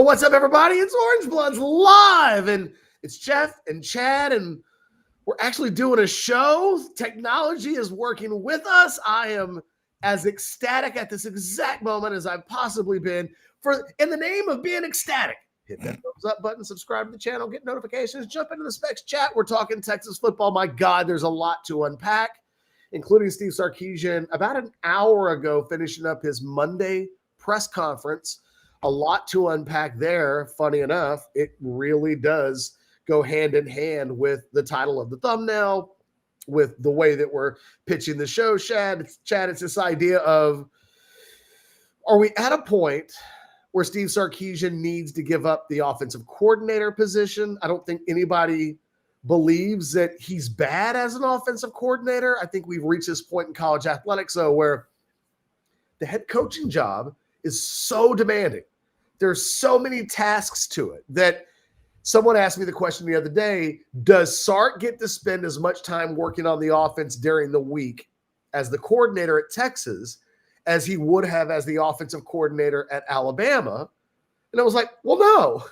what's up, everybody? It's Orange Bloods live, and it's Jeff and Chad, and we're actually doing a show. Technology is working with us. I am as ecstatic at this exact moment as I've possibly been in the name of being ecstatic. Hit that thumbs up button, subscribe to the channel, get notifications, jump into the Specs chat. We're talking Texas football. My God, there's a lot to unpack, including Steve Sarkisian about an hour ago finishing up his Monday press conference. A lot to unpack there. Funny enough, it really does go hand in hand with the title of the thumbnail, with the way that we're pitching the show. Chad, it's this idea of, are we at a point where Steve Sarkisian needs to give up the offensive coordinator position? I don't think anybody believes that he's bad as an offensive coordinator. I think we've reached this point in college athletics, though, where the head coaching job is so demanding. There's so many tasks to it that someone asked me the question the other day, does Sark get to spend as much time working on the offense during the week as the coordinator at Texas as he would have as the offensive coordinator at Alabama? And I was like, well, no.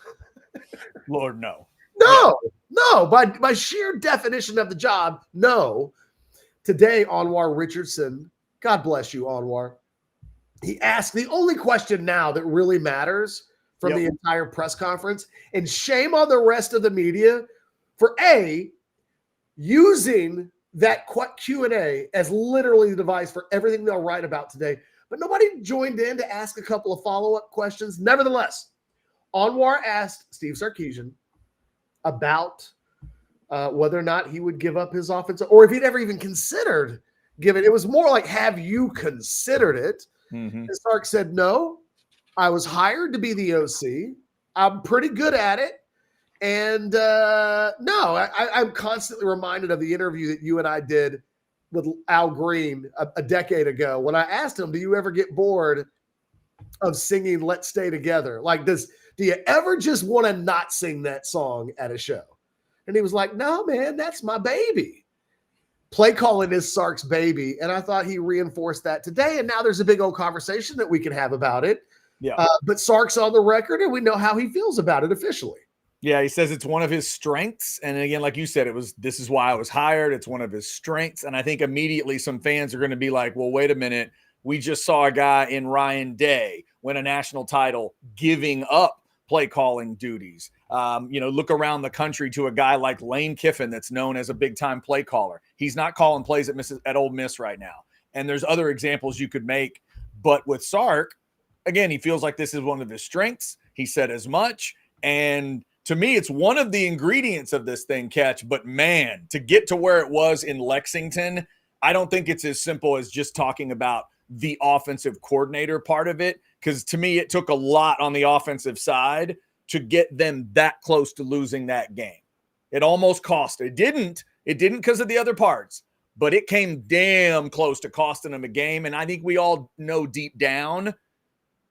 Lord, no. No. By sheer definition of the job, no. Today, Anwar Richardson, God bless you, Anwar, he asked the only question now that really matters from the entire press conference, and shame on the rest of the media for using that Q&A as literally the device for everything they'll write about today. But nobody joined in to ask a couple of follow-up questions. Nevertheless, Anwar asked Steve Sarkisian about whether or not he would give up his offense, or if he'd ever even considered giving. It was more like, have you considered it? Mm-hmm. And Sark said, no, I was hired to be the OC. I'm pretty good at it. And I'm constantly reminded of the interview that you and I did with Al Green a decade ago when I asked him, do you ever get bored of singing Let's Stay Together? Like, do you ever just want to not sing that song at a show? And he was like, no, man, that's my baby. Play calling is Sark's baby. And I thought he reinforced that today. And now there's a big old conversation that we can have about it. Yeah. But Sark's on the record and we know how he feels about it officially. Yeah, he says it's one of his strengths. And again, like you said, this is why I was hired. It's one of his strengths. And I think immediately some fans are going to be like, well, wait a minute. We just saw a guy in Ryan Day win a national title giving up play calling duties. Look around the country to a guy like Lane Kiffin that's known as a big time play caller. He's not calling plays at Ole Miss right now. And there's other examples you could make. But with Sark, again, he feels like this is one of his strengths. He said as much. And to me, it's one of the ingredients of this thing, Catch. But man, to get to where it was in Lexington, I don't think it's as simple as just talking about the offensive coordinator part of it. Because to me, it took a lot on the offensive side to get them that close to losing that game. It almost cost. It didn't because of the other parts, but it came damn close to costing them a game. And I think we all know deep down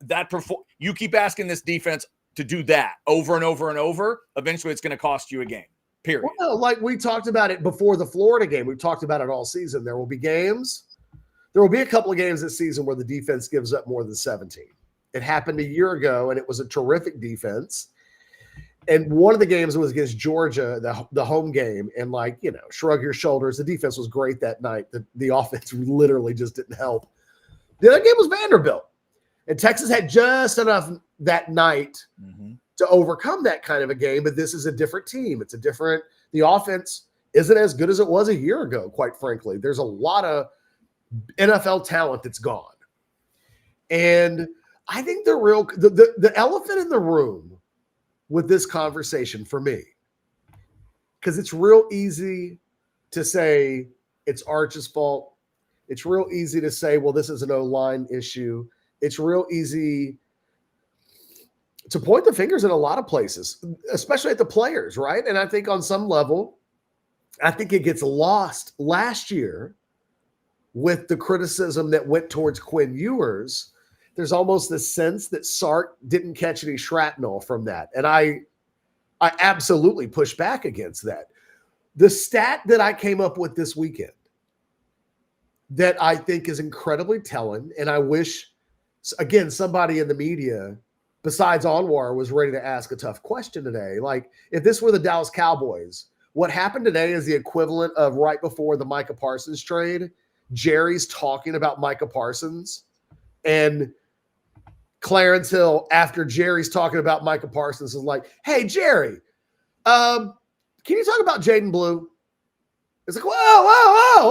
that you keep asking this defense to do that over and over and over, eventually it's going to cost you a game, period. Well, like we talked about it before the Florida game. We've talked about it all season. There will be a couple of games this season where the defense gives up more than 17. It happened a year ago, and it was a terrific defense. And one of the games was against Georgia, the home game, and shrug your shoulders. The defense was great that night. The offense literally just didn't help. The other game was Vanderbilt. And Texas had just enough that night to overcome that kind of a game, but this is a different team. The offense isn't as good as it was a year ago, quite frankly. There's a lot of NFL talent that's gone. And I think the elephant in the room with this conversation for me, because it's real easy to say it's Arch's fault. It's real easy to say, well, this is an O-line issue. It's real easy to point the fingers in a lot of places, especially at the players, right? And I think on some level, I think it gets lost last year with the criticism that went towards Quinn Ewers. There's almost this sense that Sark didn't catch any shrapnel from that. And I absolutely push back against that. The stat that I came up with this weekend that I think is incredibly telling, and I wish, again, somebody in the media besides Anwar, was ready to ask a tough question today. Like, if this were the Dallas Cowboys, what happened today is the equivalent of right before the Micah Parsons trade. Jerry's talking about Micah Parsons, and Clarence Hill, after Jerry's talking about Micah Parsons, is like, "Hey, Jerry, can you talk about Jaden Blue?" It's like, whoa.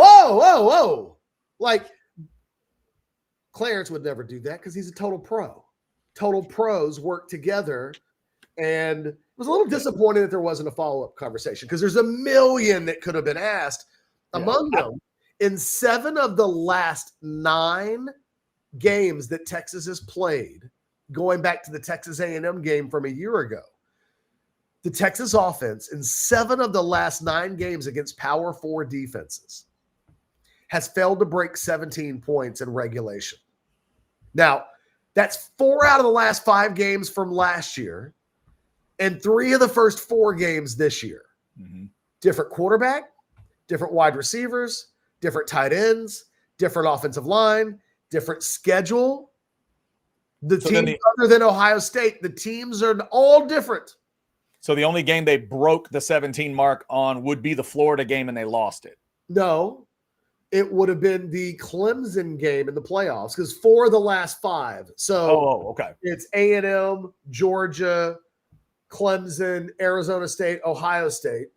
Like, Clarence would never do that because he's a total pro. Total pros work together. And it was a little disappointing that there wasn't a follow-up conversation because there's a million that could have been asked. Among them, in 7 of the last 9 games that Texas has played, going back to the Texas A&M game from a year ago, the Texas offense in 7 of the last 9 games against Power 4 defenses has failed to break 17 points in regulation. Now, that's 4 out of the last 5 games from last year and 3 of the first 4 games this year. Mm-hmm. Different quarterback, different wide receivers, different tight ends, different offensive line, different schedule. The team other than Ohio State, the teams are all different. So the only game they broke the 17 mark on would be the Florida game, and they lost it. No, it would have been the Clemson game in the playoffs because 4 of the last 5. So okay. It's A&M, Georgia, Clemson, Arizona State, Ohio State.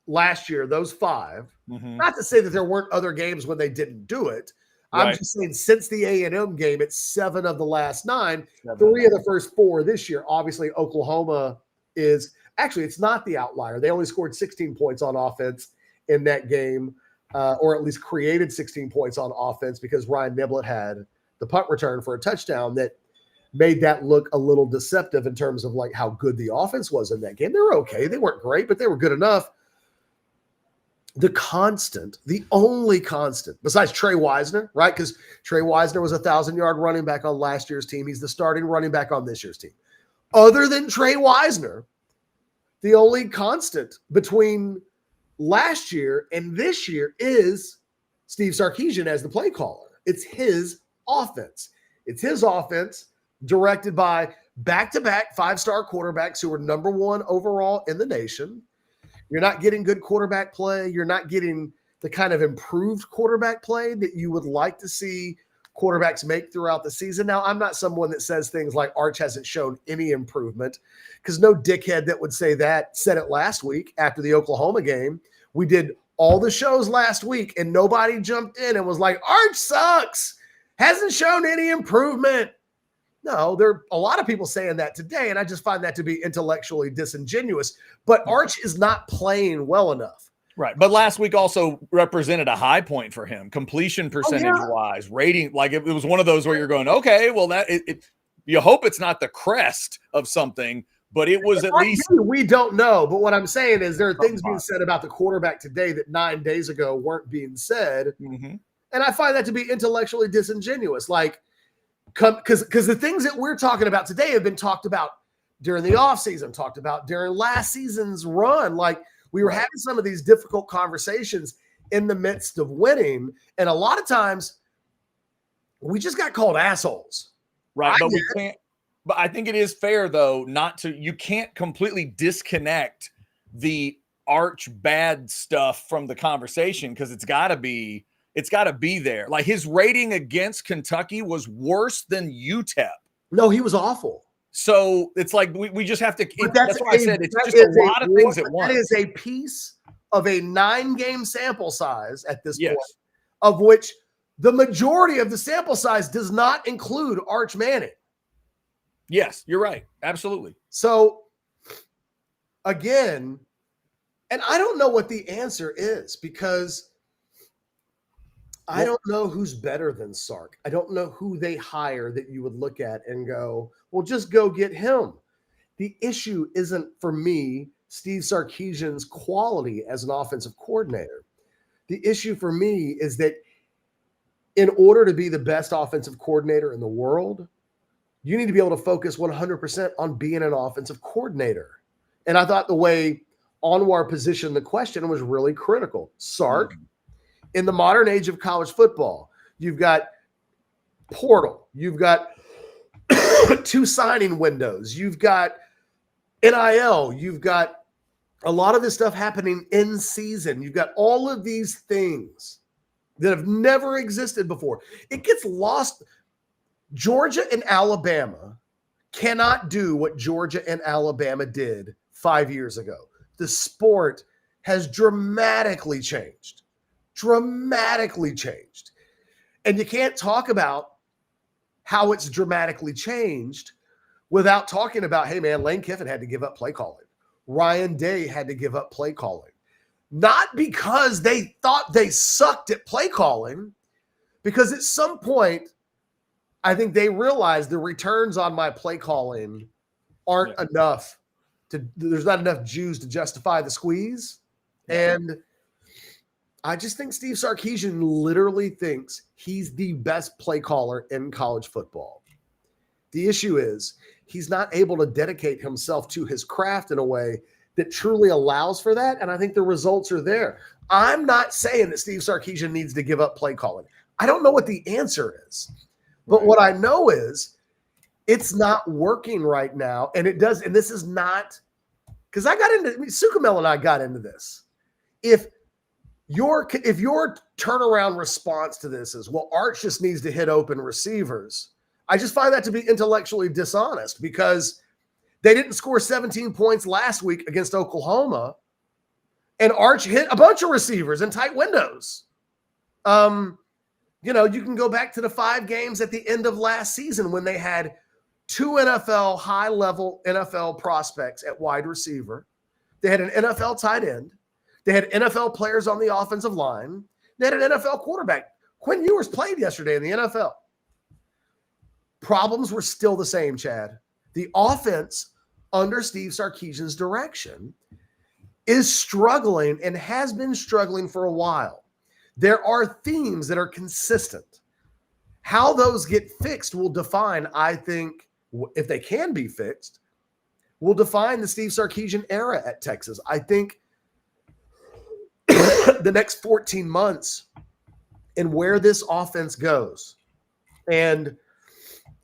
Last year, those 5. Mm-hmm. Not to say that there weren't other games when they didn't do it. I'm just saying since the A&M game, it's 7 of the last 9, 3 of the first 4 this year. Obviously, Oklahoma is – actually, it's not the outlier. They only scored 16 points on offense in that game, or at least created 16 points on offense because Ryan Niblett had the punt return for a touchdown that made that look a little deceptive in terms of like how good the offense was in that game. They were okay. They weren't great, but they were good enough. The only constant, besides Trey Wisner, right? Because Trey Wisner was a 1,000-yard running back on last year's team. He's the starting running back on this year's team. Other than Trey Wisner, the only constant between last year and this year is Steve Sarkisian as the play caller. It's his offense. It's his offense directed by back-to-back 5-star quarterbacks who were number 1 overall in the nation. You're not getting good quarterback play. You're not getting the kind of improved quarterback play that you would like to see quarterbacks make throughout the season. Now, I'm not someone that says things like Arch hasn't shown any improvement because no dickhead that would say that said it last week after the Oklahoma game. We did all the shows last week and nobody jumped in and was like, Arch sucks, hasn't shown any improvement. No, there are a lot of people saying that today, and I just find that to be intellectually disingenuous. But Arch is not playing well enough. Right. But last week also represented a high point for him, completion percentage-wise, rating. Like it was one of those where you're going, okay, well, you hope it's not the crest of something, but it was at least. We don't know. But what I'm saying is there are things being said about the quarterback today that 9 days ago weren't being said. Mm-hmm. And I find that to be intellectually disingenuous. Like, because the things that we're talking about today have been talked about during the offseason, talked about during last season's run. Like we were having some of these difficult conversations in the midst of winning. And a lot of times we just got called assholes. Right. But we can't, but I think it is fair though, you can't completely disconnect the Arch bad stuff from the conversation because it's got to be there. Like his rating against Kentucky was worse than UTEP. No, he was awful. So it's like we just have to. That's why I said it's just a lot of things at once. That is a piece of a 9-game sample size at this point, of which the majority of the sample size does not include Arch Manning. Yes, you're right. Absolutely. So again, and I don't know what the answer is because I don't know who's better than Sark. I don't know who they hire that you would look at and go, well, just go get him. The issue isn't, for me, Steve Sarkisian's quality as an offensive coordinator. The issue for me is that in order to be the best offensive coordinator in the world, you need to be able to focus 100% on being an offensive coordinator. And I thought the way Anwar positioned the question was really critical. Sark, in the modern age of college football, you've got portal, you've got two signing windows. You've got NIL. You've got a lot of this stuff happening in season. You've got all of these things that have never existed before. It gets lost. Georgia and Alabama cannot do what Georgia and Alabama did 5 years ago. The sport has dramatically changed. Dramatically changed. And you can't talk about how it's dramatically changed without talking about, hey, man, Lane Kiffin had to give up play calling. Ryan Day had to give up play calling. Not because they thought they sucked at play calling, because at some point, I think they realized the returns on my play calling aren't enough. There's not enough juice to justify the squeeze. And I just think Steve Sarkisian literally thinks he's the best play caller in college football. The issue is he's not able to dedicate himself to his craft in a way that truly allows for that. And I think the results are there. I'm not saying that Steve Sarkisian needs to give up play calling. I don't know what the answer is. But what I know is it's not working right now. And it does. And this is not because Sukamel and I got into this. If your turnaround response to this is, well, Arch just needs to hit open receivers, I just find that to be intellectually dishonest because they didn't score 17 points last week against Oklahoma, and Arch hit a bunch of receivers in tight windows. You can go back to the 5 games at the end of last season when they had 2 high-level NFL prospects at wide receiver. They had an NFL tight end. They had NFL players on the offensive line. They had an NFL quarterback. Quinn Ewers played yesterday in the NFL. Problems were still the same, Chad. The offense under Steve Sarkisian's direction is struggling and has been struggling for a while. There are themes that are consistent. How those get fixed will define, I think, if they can be fixed, will define the Steve Sarkisian era at Texas. I think the next 14 months and where this offense goes. And,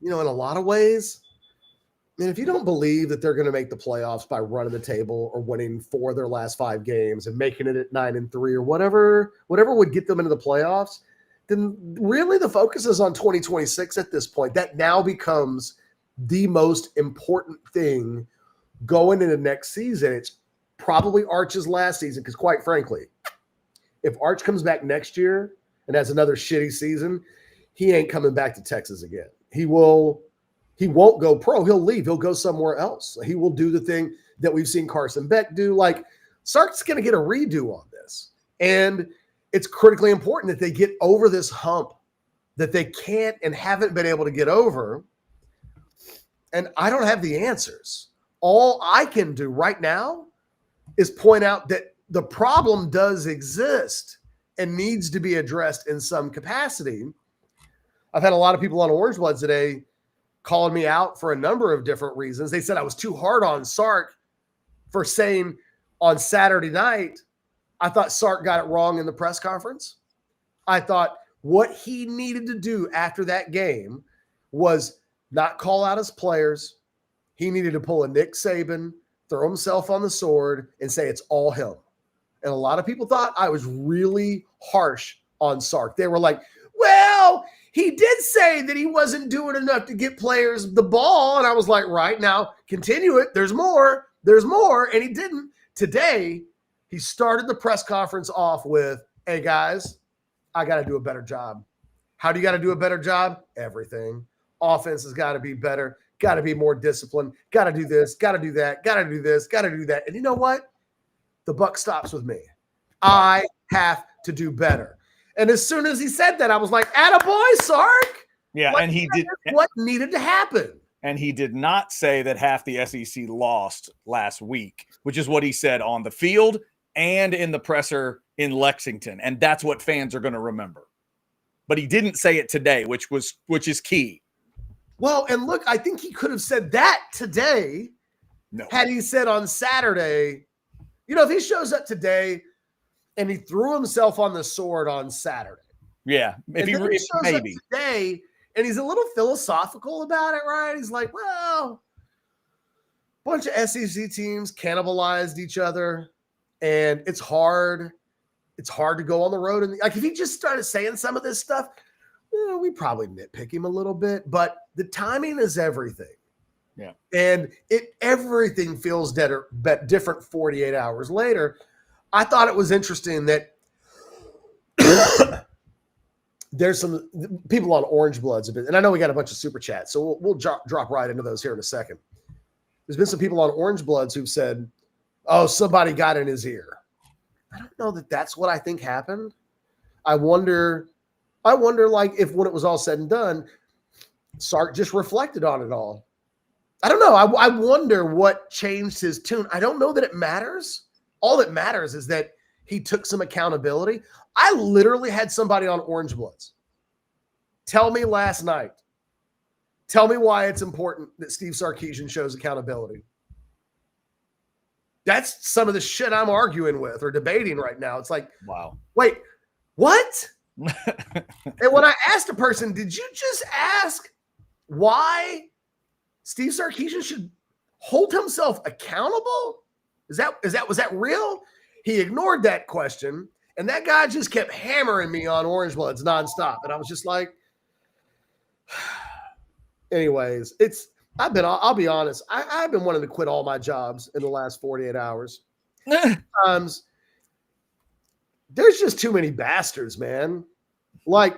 in a lot of ways, if you don't believe that they're going to make the playoffs by running the table or winning 4 of their last 5 games and making it at 9-3 or whatever would get them into the playoffs, then really the focus is on 2026 at this point. That now becomes the most important thing going into next season. It's probably Arch's last season because, quite frankly, if Arch comes back next year and has another shitty season, he ain't coming back to Texas again. He won't go pro. He'll leave. He'll go somewhere else. He will do the thing that we've seen Carson Beck do. Like, Sark's going to get a redo on this. And it's critically important that they get over this hump that they can't and haven't been able to get over. And I don't have the answers. All I can do right now is point out that the problem does exist and needs to be addressed in some capacity. I've had a lot of people on Orange Blood today calling me out for a number of different reasons. They said I was too hard on Sark for saying on Saturday night, I thought Sark got it wrong in the press conference. I thought what he needed to do after that game was not call out his players. He needed to pull a Nick Saban, throw himself on the sword, and say it's all him. And a lot of people thought I was really harsh on Sark. They were like, well, he did say that he wasn't doing enough to get players the ball. And I was like, right, now, continue it. There's more. And he didn't. Today, he started the press conference off with, hey, guys, I got to do a better job. How do you got to do a better job? Everything. Offense has got to be better. Got to be more disciplined. Got to do this. Got to do that. Got to do this. Got to do that. And you know what? The buck stops with me. I have to do better. And as soon as he said that, I was like, attaboy, Sark. Yeah, and he did what needed to happen. And he did not say that half the SEC lost last week, which is what he said on the field and in the presser in Lexington. And that's what fans are going to remember. But he didn't say it today, which is key. Well, and look, I think he could have said that today. No. Had he said on Saturday, if he shows up today and he threw himself on the sword on Saturday. Yeah, Maybe And he's a little philosophical about it, right? He's like, well, a bunch of SEC teams cannibalized each other, and it's hard. It's hard to go on the road. And like, if he just started saying some of this stuff, we probably nitpick him a little bit, but the timing is everything. Yeah. And everything feels different 48 hours later. I thought it was interesting that there's some people on Orange Bloods a bit, and I know we got a bunch of super chats, so we'll drop right into those here in a second. There's been some people on Orange Bloods who've said, oh, somebody got in his ear. I don't know that that's what I think happened. I wonder like if when it was all said and done, Sark just reflected on it all. I don't know. I wonder what changed his tune. I don't know that it matters. All that matters is that he took some accountability. I literally had somebody on Orange Bloods tell me last night, tell me why it's important that Steve Sarkisian shows accountability. That's some of the shit I'm arguing with or debating right now. It's like, wow. Wait, what? And when I asked a person, did you just ask why Steve Sarkisian should hold himself accountable? Was that real? He ignored that question, and that guy just kept hammering me on Orange Bloods nonstop. And I was just like, anyways, I'll be honest. I've been wanting to quit all my jobs in the last 48 hours. Sometimes there's just too many bastards, man. Like,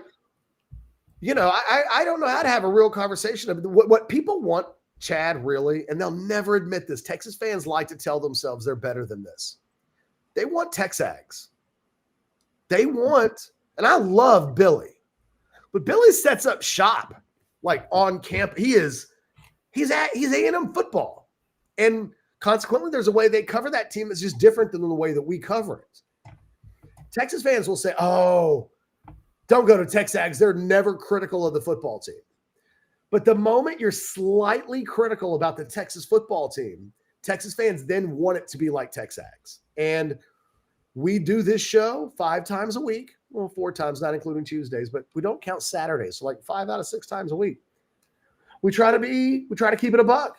I don't know how to have a real conversation of what people want, Chad, really, and they'll never admit this. Texas fans like to tell themselves they're better than this. They want Texags. They want, and I love Billy, but Billy sets up shop like on camp. He's A&M football, and consequently, there's a way they cover that team that's just different than the way that we cover it. Texas fans will say, "Oh, don't go to Texags. They're never critical of the football team." But the moment you're slightly critical about the Texas football team, Texas fans then want it to be like Texags. And we do this show 5 times a week. Well, 4 times, not including Tuesdays, but we don't count Saturdays. So like 5 out of 6 times a week. We try to keep it a buck.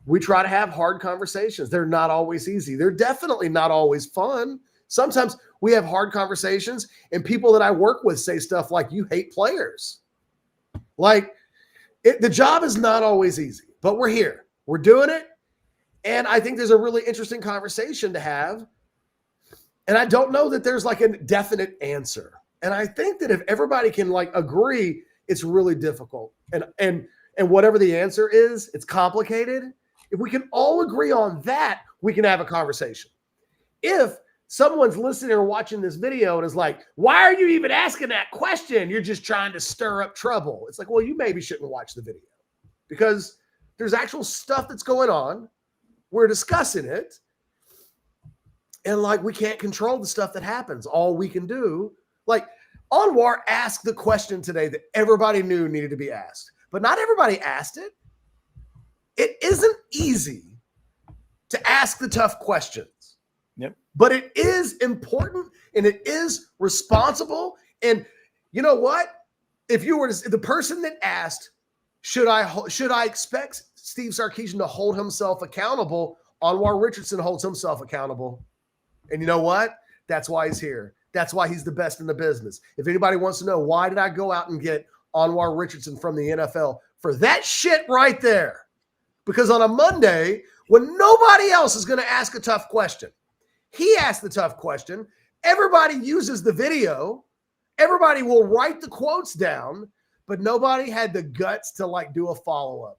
We try to have hard conversations. They're not always easy. They're definitely not always fun. Sometimes we have hard conversations and people that I work with say stuff like, you hate players. Like, the job is not always easy, but we're here. We're doing it. And I think there's a really interesting conversation to have. And I don't know that there's like a definite answer. And I think that if everybody can like agree, it's really difficult. And whatever the answer is, it's complicated. If we can all agree on that, we can have a conversation. If someone's listening or watching this video and is like, why are you even asking that question? You're just trying to stir up trouble. It's like, well, you maybe shouldn't watch the video because there's actual stuff that's going on. We're discussing it. And like, we can't control the stuff that happens. All we can do, like Anwar asked the question today that everybody knew needed to be asked, but not everybody asked it. It isn't easy to ask the tough questions. Yep. But it is important and it is responsible. And you know what? If you were the person that asked, should I expect Steve Sarkisian to hold himself accountable? Anwar Richardson holds himself accountable. And you know what? That's why he's here. That's why he's the best in the business. If anybody wants to know, why did I go out and get Anwar Richardson from the NFL? For that shit right there. Because on a Monday, when nobody else is going to ask a tough question, he asked the tough question. Everybody uses the video. Everybody will write the quotes down, but nobody had the guts to like do a follow-up.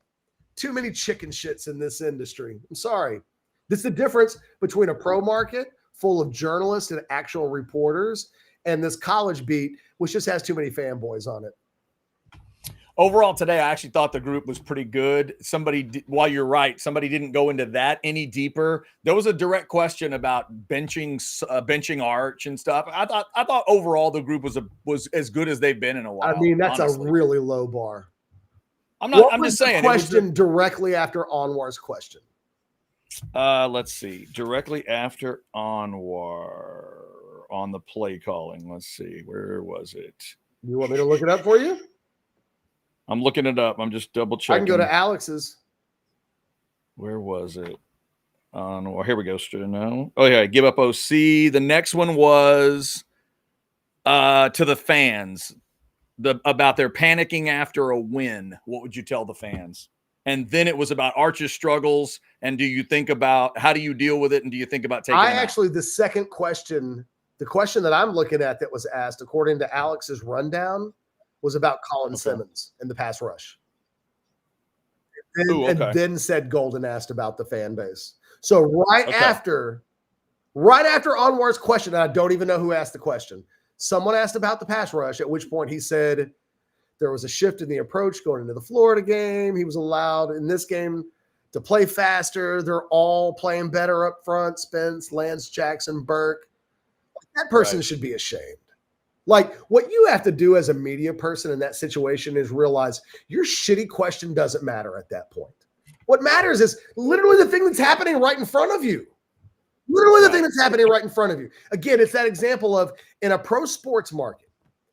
Too many chicken shits in this industry. I'm sorry. This is the difference between a pro market full of journalists and actual reporters and this college beat, which just has too many fanboys on it. Overall today, I actually thought the group was pretty good. While you're right, somebody didn't go into that any deeper. There was a direct question about benching Arch and stuff. I thought overall the group was as good as they've been in a while. I mean, that's honestly a really low bar. I'm just saying. Question directly after Anwar's question. Let's see. Directly after Anwar on the play calling. Let's see. Where was it? You want me to look it up for you? I'm looking it up. I'm just double I checking. can go to Alex's. Where was it? Well, here we go. No. Oh yeah, give up OC. The next one was to the fans about their panicking after a win. What would you tell the fans? And then it was about Arch's struggles. And do you think about how do you deal with it? And do you think about taking them out? The second question, the question that I'm looking at that was asked, according to Alex's rundown, was about Colin Simmons and the pass rush. And then said Golden asked about the fan base. So right after Anwar's question, and I don't even know who asked the question, someone asked about the pass rush, at which point he said there was a shift in the approach going into the Florida game. He was allowed in this game to play faster. They're all playing better up front. Spence, Lance Jackson, Burke. That person should be ashamed. Like, what you have to do as a media person in that situation is realize your shitty question doesn't matter at that point. What matters is literally the thing that's happening right in front of you. Literally the thing that's happening right in front of you. Again, it's that example of in a pro sports market,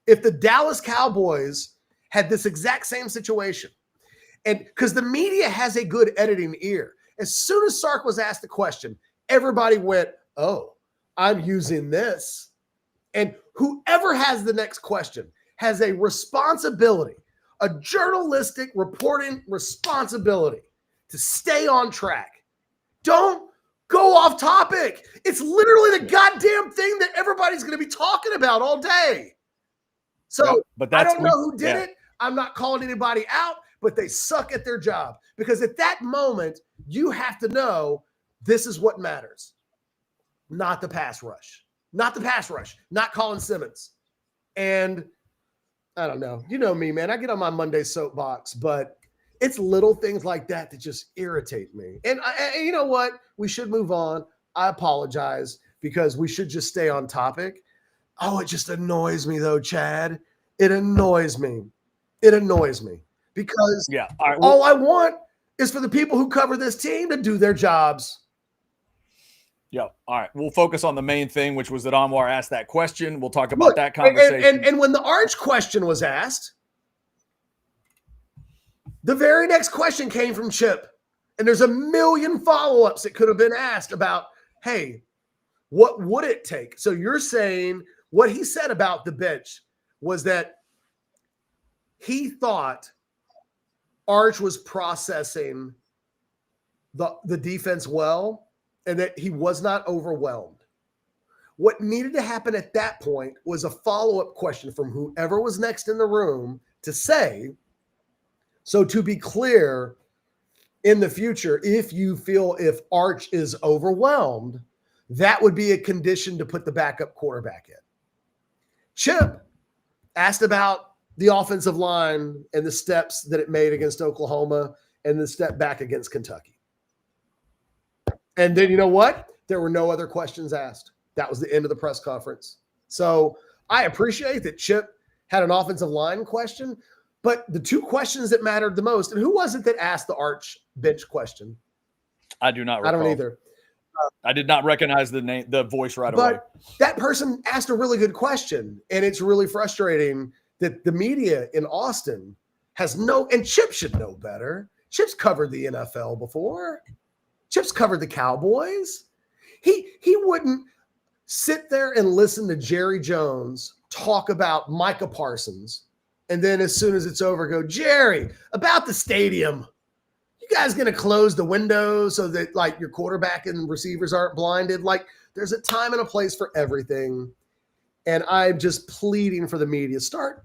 if the Dallas Cowboys had this exact same situation, and because the media has a good editing ear, as soon as Sark was asked the question, everybody went, oh, I'm using this. And whoever has the next question has a responsibility, a journalistic reporting responsibility to stay on track. Don't go off topic. It's literally the goddamn thing that everybody's going to be talking about all day. So but I don't know who did it. I'm not calling anybody out, but they suck at their job because at that moment, you have to know this is what matters, not the pass rush. Not the pass rush, not Colin Simmons. And I don't know. You know me, man. I get on my Monday soapbox, but it's little things like that that just irritate me. And you know what? We should move on. I apologize because we should just stay on topic. Oh, it just annoys me though, Chad. It annoys me. It annoys me because all I want is for the people who cover this team to do their jobs. Yeah. All right. We'll focus on the main thing, which was that Anwar asked that question. We'll talk about that conversation. And when the Arch question was asked, the very next question came from Chip. And there's a million follow-ups that could have been asked about, hey, what would it take? So you're saying what he said about the bench was that he thought Arch was processing the defense well, and that he was not overwhelmed. What needed to happen at that point was a follow-up question from whoever was next in the room to say, so to be clear, in the future, if you feel if Arch is overwhelmed, that would be a condition to put the backup quarterback in. Chip asked about the offensive line and the steps that it made against Oklahoma and the step back against Kentucky. And then you know what? There were no other questions asked. That was the end of the press conference. So I appreciate that Chip had an offensive line question, but the two questions that mattered the most, and who was it that asked the Arch bench question? I do not recall. I don't either. I did not recognize the name, the voice right away. But that person asked a really good question, and it's really frustrating that the media in Austin has and Chip should know better. Chip's covered the NFL before. Chip's covered the Cowboys. He wouldn't sit there and listen to Jerry Jones talk about Micah Parsons, and then as soon as it's over, go, Jerry, about the stadium. You guys going to close the window so that like your quarterback and receivers aren't blinded? Like there's a time and a place for everything. And I'm just pleading for the media. Start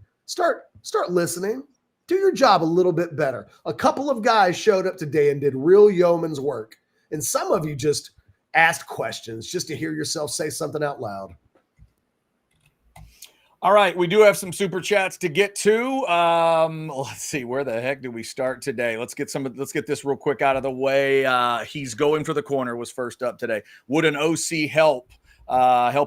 listening. Do your job a little bit better. A couple of guys showed up today and did real yeoman's work. And some of you just asked questions just to hear yourself say something out loud. All right, we do have some super chats to get to. Let's see, where the heck do we start today? Let's get this real quick out of the way. He's going for the corner was first up today. Would an OC help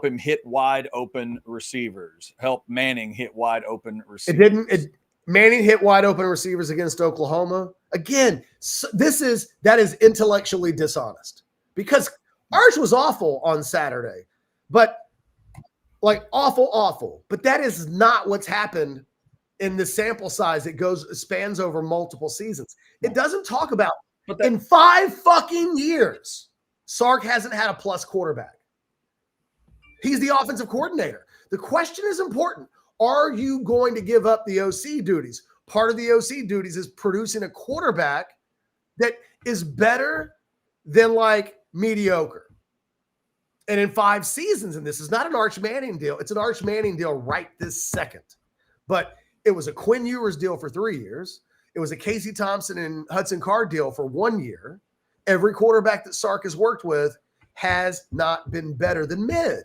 him hit wide open receivers? Help Manning hit wide open receivers? Manning hit wide open receivers against Oklahoma. Again, that is intellectually dishonest because Arch was awful on Saturday, but like awful. But that is not what's happened in the sample size. It spans over multiple seasons. It doesn't talk about in 5 fucking years, Sark hasn't had a plus quarterback. He's the offensive coordinator. The question is important. Are you going to give up the OC duties? Part of the OC duties is producing a quarterback that is better than like mediocre. And in 5 seasons, and this is not an Arch Manning deal, it's an Arch Manning deal right this second. But it was a Quinn Ewers deal for 3 years. It was a Casey Thompson and Hudson Card deal for 1 year. Every quarterback that Sark has worked with has not been better than mid.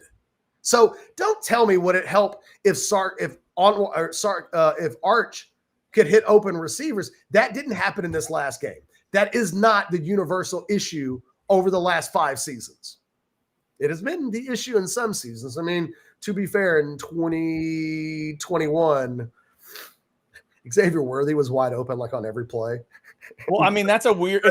So don't tell me would it help if if Arch could hit open receivers. That didn't happen in this last game. That is not the universal issue over the last 5 seasons. It has been the issue in some seasons. I mean, to be fair, in 2021, Xavier Worthy was wide open like on every play. Well, I mean, it's a weird.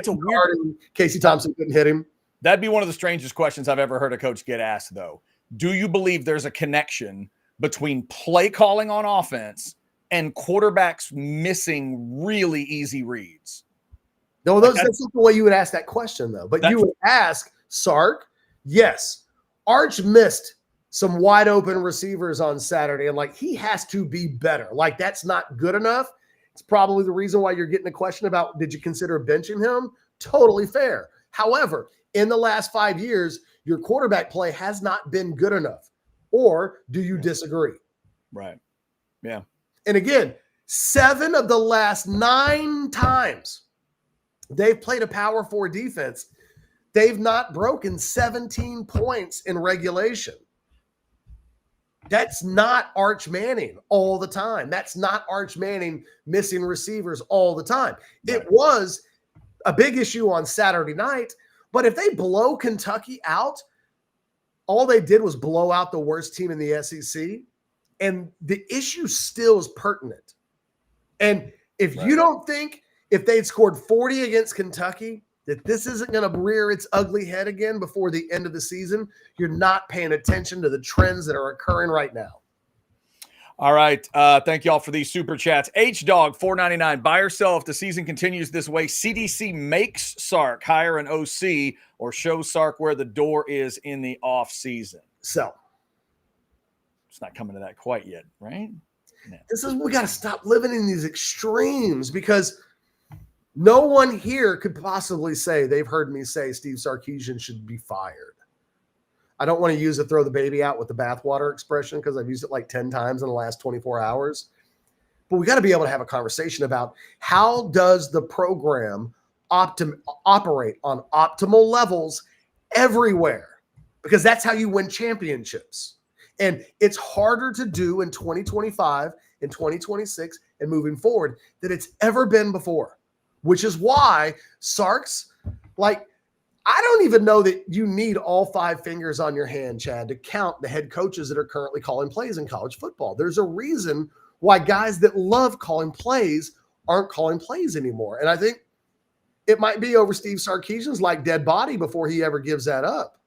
Casey Thompson couldn't hit him. That'd be one of the strangest questions I've ever heard a coach get asked, though. Do you believe there's a connection between play calling on offense and quarterbacks missing really easy reads? No, that's not the way you would ask that question, though. But you would ask Sark, yes, Arch missed some wide open receivers on Saturday, and like he has to be better. Like that's not good enough. It's probably the reason why you're getting a question about did you consider benching him? Totally fair. However, in the last 5 years, your quarterback play has not been good enough. Or do you disagree? Right. Yeah. And again, 7 of the last 9 times they've played a power 4 defense, they've not broken 17 points in regulation. That's not Arch Manning all the time. That's not Arch Manning missing receivers all the time. Right. It was a big issue on Saturday night, but if they blow Kentucky out, all they did was blow out the worst team in the SEC, and the issue still is pertinent. And if you don't think if they'd scored 40 against Kentucky that this isn't going to rear its ugly head again before the end of the season, you're not paying attention to the trends that are occurring right now. All right. Thank you all for these super chats. H-Dog, $4.99. Buy or sell if the season continues this way. CDC makes Sark hire an OC or show Sark where the door is in the off season. So it's not coming to that quite yet, right? No. We got to stop living in these extremes because no one here could possibly say they've heard me say Steve Sarkisian should be fired. I don't want to use the throw the baby out with the bathwater expression because I've used it like 10 times in the last 24 hours. But we got to be able to have a conversation about how does the program operate on optimal levels everywhere, because that's how you win championships. And it's harder to do in 2025 and 2026 and moving forward than it's ever been before, which is why Sark's like, I don't even know that you need all 5 fingers on your hand, Chad, to count the head coaches that are currently calling plays in college football. There's a reason why guys that love calling plays aren't calling plays anymore. And I think it might be over Steve Sarkisian's like dead body before he ever gives that up.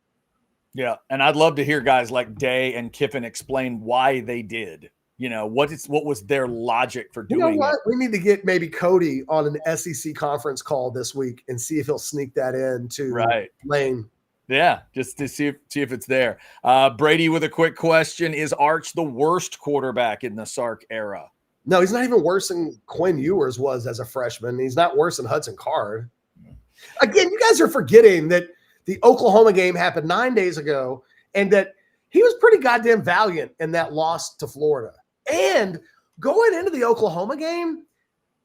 Yeah, and I'd love to hear guys like Day and Kiffin explain why they did. You know, what was their logic for doing You know what? it? We need to get maybe Cody on an SEC conference call this week and see if he'll sneak that in to Lane. Yeah, just to see if it's there. Brady with a quick question. Is Arch the worst quarterback in the Sark era? No, he's not even worse than Quinn Ewers was as a freshman. He's not worse than Hudson Card. Again, you guys are forgetting that the Oklahoma game happened 9 days ago and that he was pretty goddamn valiant in that loss to Florida. And going into the Oklahoma game,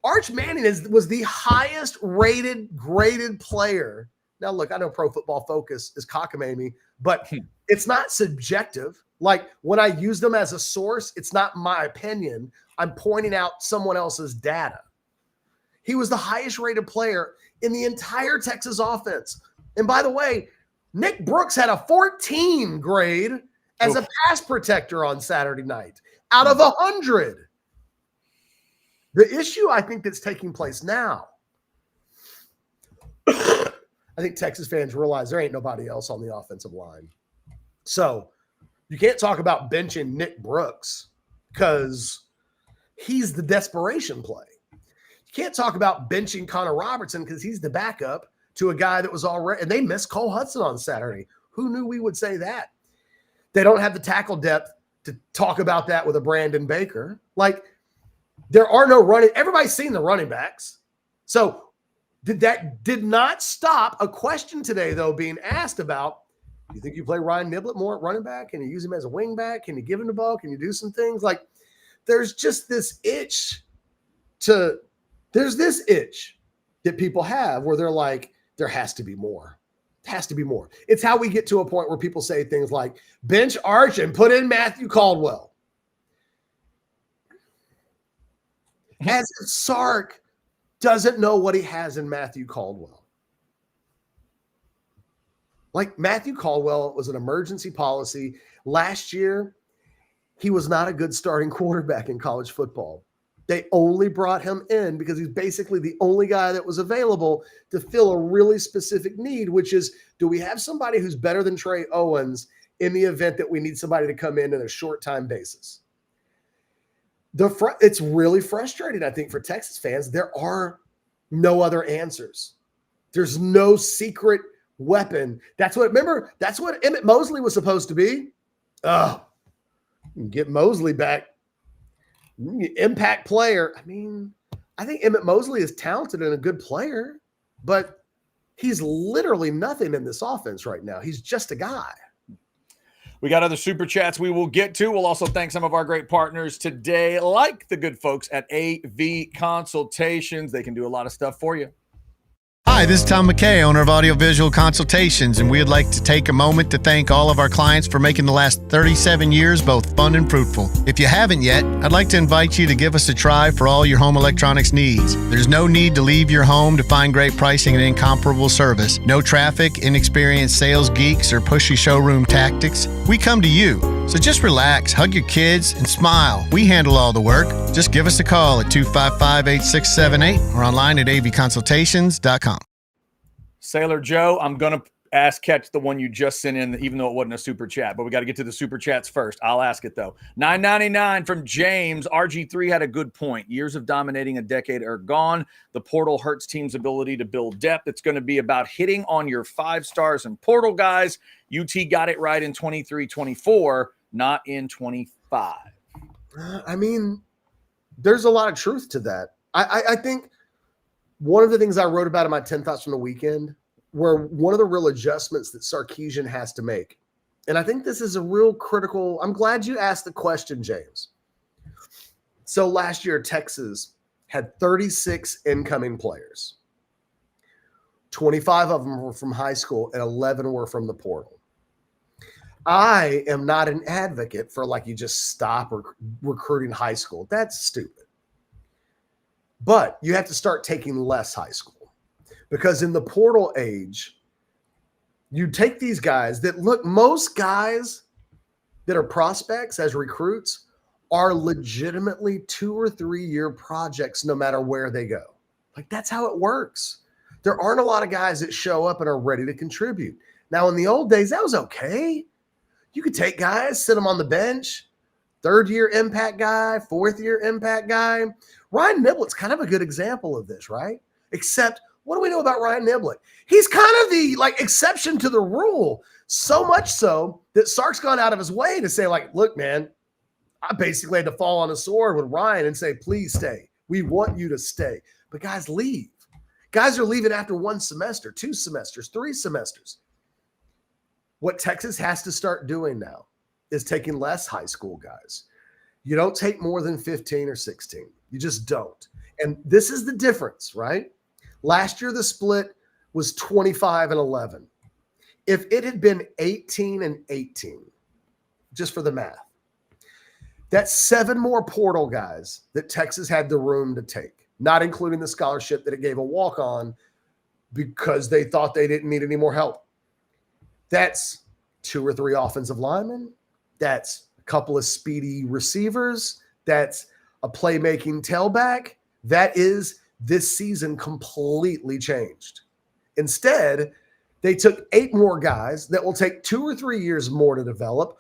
Arch Manning was the highest graded player. Now, look, I know Pro Football Focus is cockamamie, but it's not subjective. Like when I use them as a source, it's not my opinion. I'm pointing out someone else's data. He was the highest rated player in the entire Texas offense. And by the way, Nick Brooks had a 14 grade as a pass protector on Saturday night out of 100. The issue I think that's taking place now, I think Texas fans realize there ain't nobody else on the offensive line. So you can't talk about benching Nick Brooks because He's the desperation play. You can't talk about benching Connor Robertson because he's the backup to a guy that was already, and they missed Cole Hudson on Saturday. Who knew we would say that? They don't have the tackle depth to talk about that with a Brandon Baker. Like, there are no running. Everybody's seen the running backs. So did not stop a question today, though, being asked about, do you think you play Ryan Niblett more at running back? Can you use him as a wing back? Can you give him the ball? Can you do some things? Like, there's just this itch that people have where they're like, there has to be more. It has to be more. It's how we get to a point where people say things like, bench Arch and put in Matthew Caldwell. As if Sark doesn't know what he has in Matthew Caldwell. Like, Matthew Caldwell was an emergency policy. Last year, he was not a good starting quarterback in college football. They only brought him in because he's basically the only guy that was available to fill a really specific need, which is, do we have somebody who's better than Trey Owens in the event that we need somebody to come in a short time basis? It's really frustrating, I think, for Texas fans. There are no other answers. There's no secret weapon. That's what Emmett Mosley was supposed to be. Get Mosley back. Impact player. I mean, I think Emmett Mosley is talented and a good player, but he's literally nothing in this offense right now. He's just a guy. We got other super chats we will get to. We'll also thank some of our great partners today, like the good folks at AV Consultations. They can do a lot of stuff for you. Hi, this is Tom McKay, owner of Audiovisual Consultations, and we'd like to take a moment to thank all of our clients for making the last 37 years both fun and fruitful. If you haven't yet, I'd like to invite you to give us a try for all your home electronics needs. There's no need to leave your home to find great pricing and incomparable service. No traffic, inexperienced sales geeks, or pushy showroom tactics. We come to you. So just relax, hug your kids, and smile. We handle all the work. Just give us a call at 255-8678 or online at avconsultations.com. Sailor Joe, I'm going to catch the one you just sent in, even though it wasn't a super chat, but we got to get to the super chats first. I'll ask it, though. $9.99 from James. RG3 had a good point. Years of dominating a decade are gone. The portal hurts teams' ability to build depth. It's going to be about hitting on your 5 stars and portal guys. UT got it right in 23-24. Not in 25. I mean, there's a lot of truth to that. I think one of the things I wrote about in my 10 thoughts from the weekend were one of the real adjustments that Sarkisian has to make. And I think this is a real critical. I'm glad you asked the question, James. So last year, Texas had 36 incoming players. 25 of them were from high school and 11 were from the portal. I am not an advocate for you just stop recruiting high school. That's stupid. But you have to start taking less high school because in the portal age, you take these guys that look, most guys that are prospects as recruits are legitimately 2 or 3 year projects no matter where they go. That's how it works. There aren't a lot of guys that show up and are ready to contribute. Now, in the old days, that was okay. You could take guys, sit them on the bench, 3rd-year impact guy, 4th-year impact guy. Ryan Niblett's kind of a good example of this, right? Except, what do we know about Ryan Niblett? He's kind of the exception to the rule, so much so that Sark's gone out of his way to say, look, man, I basically had to fall on a sword with Ryan and say, please stay. We want you to stay. But guys leave. Guys are leaving after 1 semester, 2 semesters, 3 semesters. What Texas has to start doing now is taking less high school guys. You don't take more than 15 or 16. You just don't. And this is the difference, right? Last year, the split was 25 and 11. If it had been 18 and 18, just for the math, that's 7 more portal guys that Texas had the room to take, not including the scholarship that it gave a walk-on because they thought they didn't need any more help. That's 2 or 3 offensive linemen. That's a couple of speedy receivers. That's a playmaking tailback. That is this season completely changed. Instead, they took 8 more guys that will take 2 or 3 years more to develop,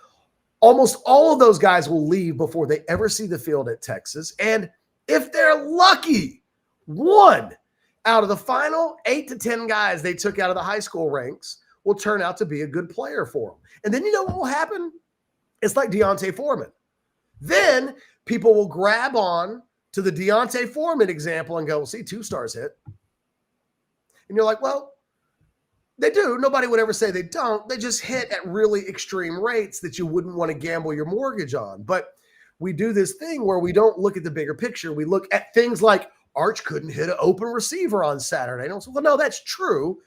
Almost all of those guys will leave before they ever see the field at Texas. And if they're lucky, one out of the final 8 to 10 guys they took out of the high school ranks will turn out to be a good player for them. And then you know what will happen? It's like Deontay Foreman. Then people will grab on to the Deontay Foreman example and go, well, see, 2 stars hit. And you're like, well, they do. Nobody would ever say they don't. They just hit at really extreme rates that you wouldn't want to gamble your mortgage on. But we do this thing where we don't look at the bigger picture. We look at things like Arch couldn't hit an open receiver on Saturday. And I say, well, no, that's true.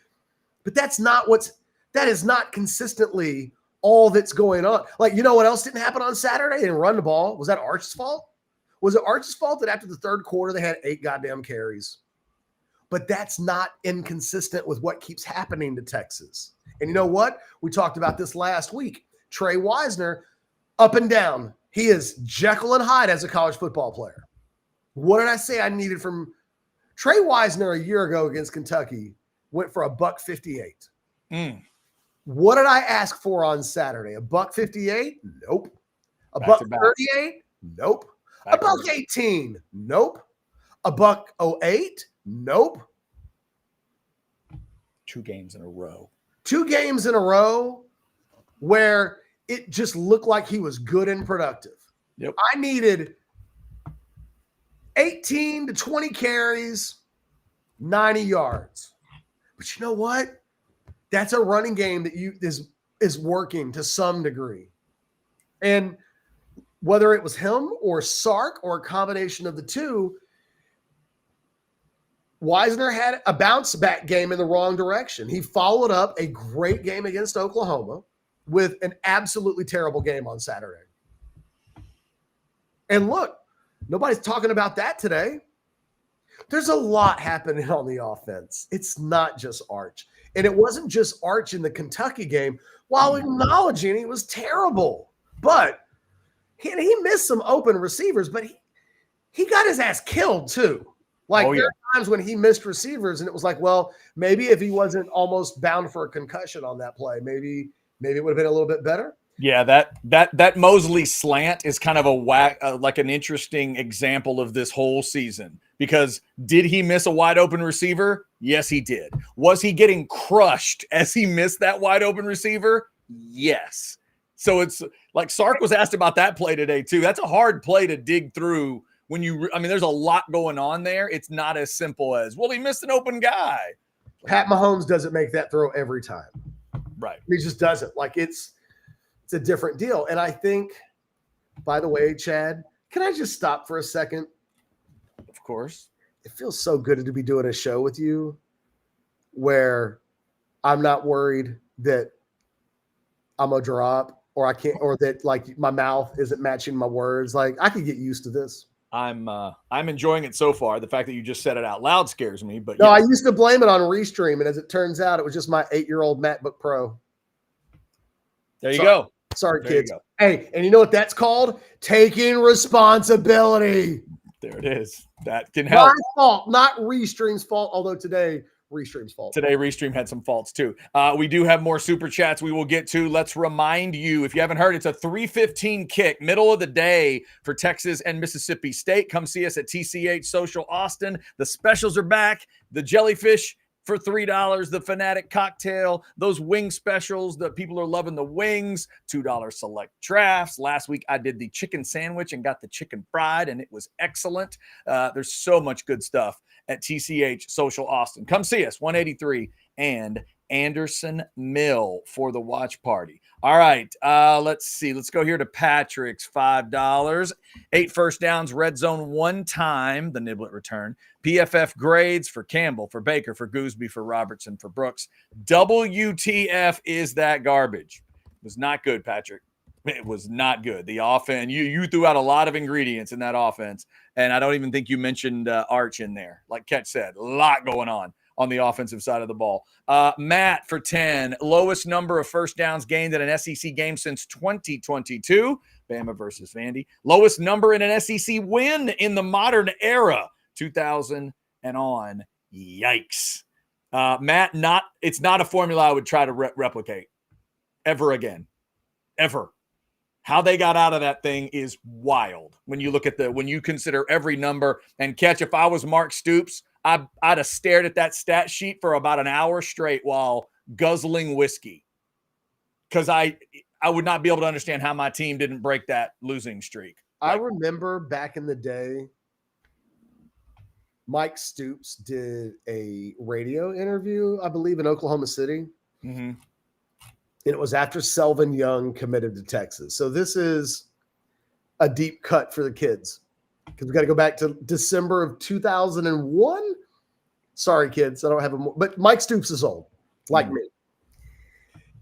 But that is not consistently all that's going on. Like, you know what else didn't happen on Saturday? They didn't run the ball. Was that Arch's fault? Was it Arch's fault that after the third quarter they had 8 goddamn carries? But that's not inconsistent with what keeps happening to Texas. And you know what? We talked about this last week. Trey Wisner, up and down. He is Jekyll and Hyde as a college football player. What did I say I needed from Trey Wisner a year ago against Kentucky? Went for $158. What did I ask for on Saturday? $158? Nope. $138? Nope. $118? Nope. $108? Nope. 2 games in a row. 2 games in a row where it just looked like he was good and productive. Yep. I needed 18 to 20 carries, 90 yards. But you know what? That's a running game that is working to some degree. And whether it was him or Sark or a combination of the two, Wisner had a bounce back game in the wrong direction. He followed up a great game against Oklahoma with an absolutely terrible game on Saturday. And look, nobody's talking about that today. There's a lot happening on the offense. It's not just Arch. And it wasn't just Arch in the Kentucky game, while acknowledging he was terrible. But he missed some open receivers, but he got his ass killed too. Like, there are times when he missed receivers and it was like, well, maybe if he wasn't almost bound for a concussion on that play, maybe it would have been a little bit better. Yeah, that Mosley slant is kind of like an interesting example of this whole season, because did he miss a wide open receiver? Yes, he did. Was he getting crushed as he missed that wide open receiver? Yes. So it's like Sark was asked about that play today too. That's a hard play to dig through. There's a lot going on there. It's not as simple as, well, he missed an open guy. Pat Mahomes doesn't make that throw every time. Right. He just doesn't. Like, it's a different deal. And I think, by the way, Chad, can I just stop for a second? Of course. It feels so good to be doing a show with you where I'm not worried that I'm a drop or I can't, or that like my mouth isn't matching my words. Like, I could get used to this. I'm enjoying it so far. The fact that you just said it out loud scares me. But no, I used to blame it on Restream, and as it turns out, it was just my 8-year-old MacBook Pro. There you go. Sorry, kids. Hey, and you know what that's called? Taking responsibility. There it is. That can help. My fault, not Restream's fault. Although today, Restream's fault. Today, Restream had some faults too. We do have more super chats we will get to. Let's remind you, if you haven't heard, it's a 3:15 kick, middle of the day for Texas and Mississippi State. Come see us at TCH Social Austin. The specials are back. The jellyfish for $3, the Fanatic cocktail, those wing specials. The people are loving the wings. $2 select drafts. Last week I did the chicken sandwich and got the chicken fried, and it was excellent. There's so much good stuff at TCH Social Austin. Come see us, 183 and Anderson Mill for the watch party. All right, let's see. Let's go here to Patrick's $5. 8 first downs, red zone 1 time, the Niblet return. PFF grades for Campbell, for Baker, for Gooseby, for Robertson, for Brooks. WTF is that garbage? It was not good, Patrick. It was not good. The offense, you threw out a lot of ingredients in that offense, and I don't even think you mentioned Arch in there. Like Ketch said, a lot going on the offensive side of the ball. Matt for 10, lowest number of first downs gained in an SEC game since 2022. Bama versus Vandy. Lowest number in an SEC win in the modern era, 2000 and on. Yikes. Matt, it's not a formula I would try to replicate ever again. Ever. How they got out of that thing is wild when you look at when you consider every number. And Catch, if I was Mark Stoops, I'd have stared at that stat sheet for about an hour straight while guzzling whiskey, because I would not be able to understand how my team didn't break that losing streak. I remember back in the day, Mike Stoops did a radio interview, I believe, in Oklahoma City. Mm-hmm. And it was after Selvin Young committed to Texas. So this is a deep cut for the kids, because we got to go back to December of 2001. Sorry, kids, I don't have but Mike Stoops is old, like me.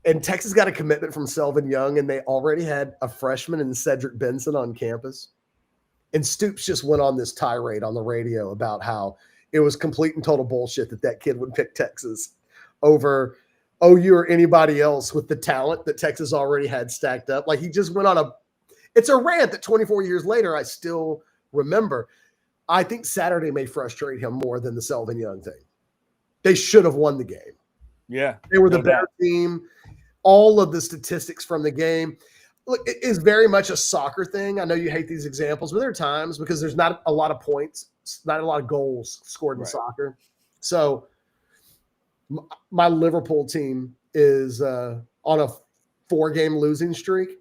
And Texas got a commitment from Selvin Young, and they already had a freshman in Cedric Benson on campus. And Stoops just went on this tirade on the radio about how it was complete and total bullshit that kid would pick Texas over OU or anybody else with the talent that Texas already had stacked up. Like, he just went on it's a rant that 24 years later I still remember. I think Saturday may frustrate him more than the Selvin Young thing. They should have won the game. Yeah. They were the better team. All of the statistics from the game. Look, it is very much a soccer thing. I know you hate these examples, but there are times because there's not a lot of points, not a lot of goals scored in soccer. So my Liverpool team is on a 4-game losing streak.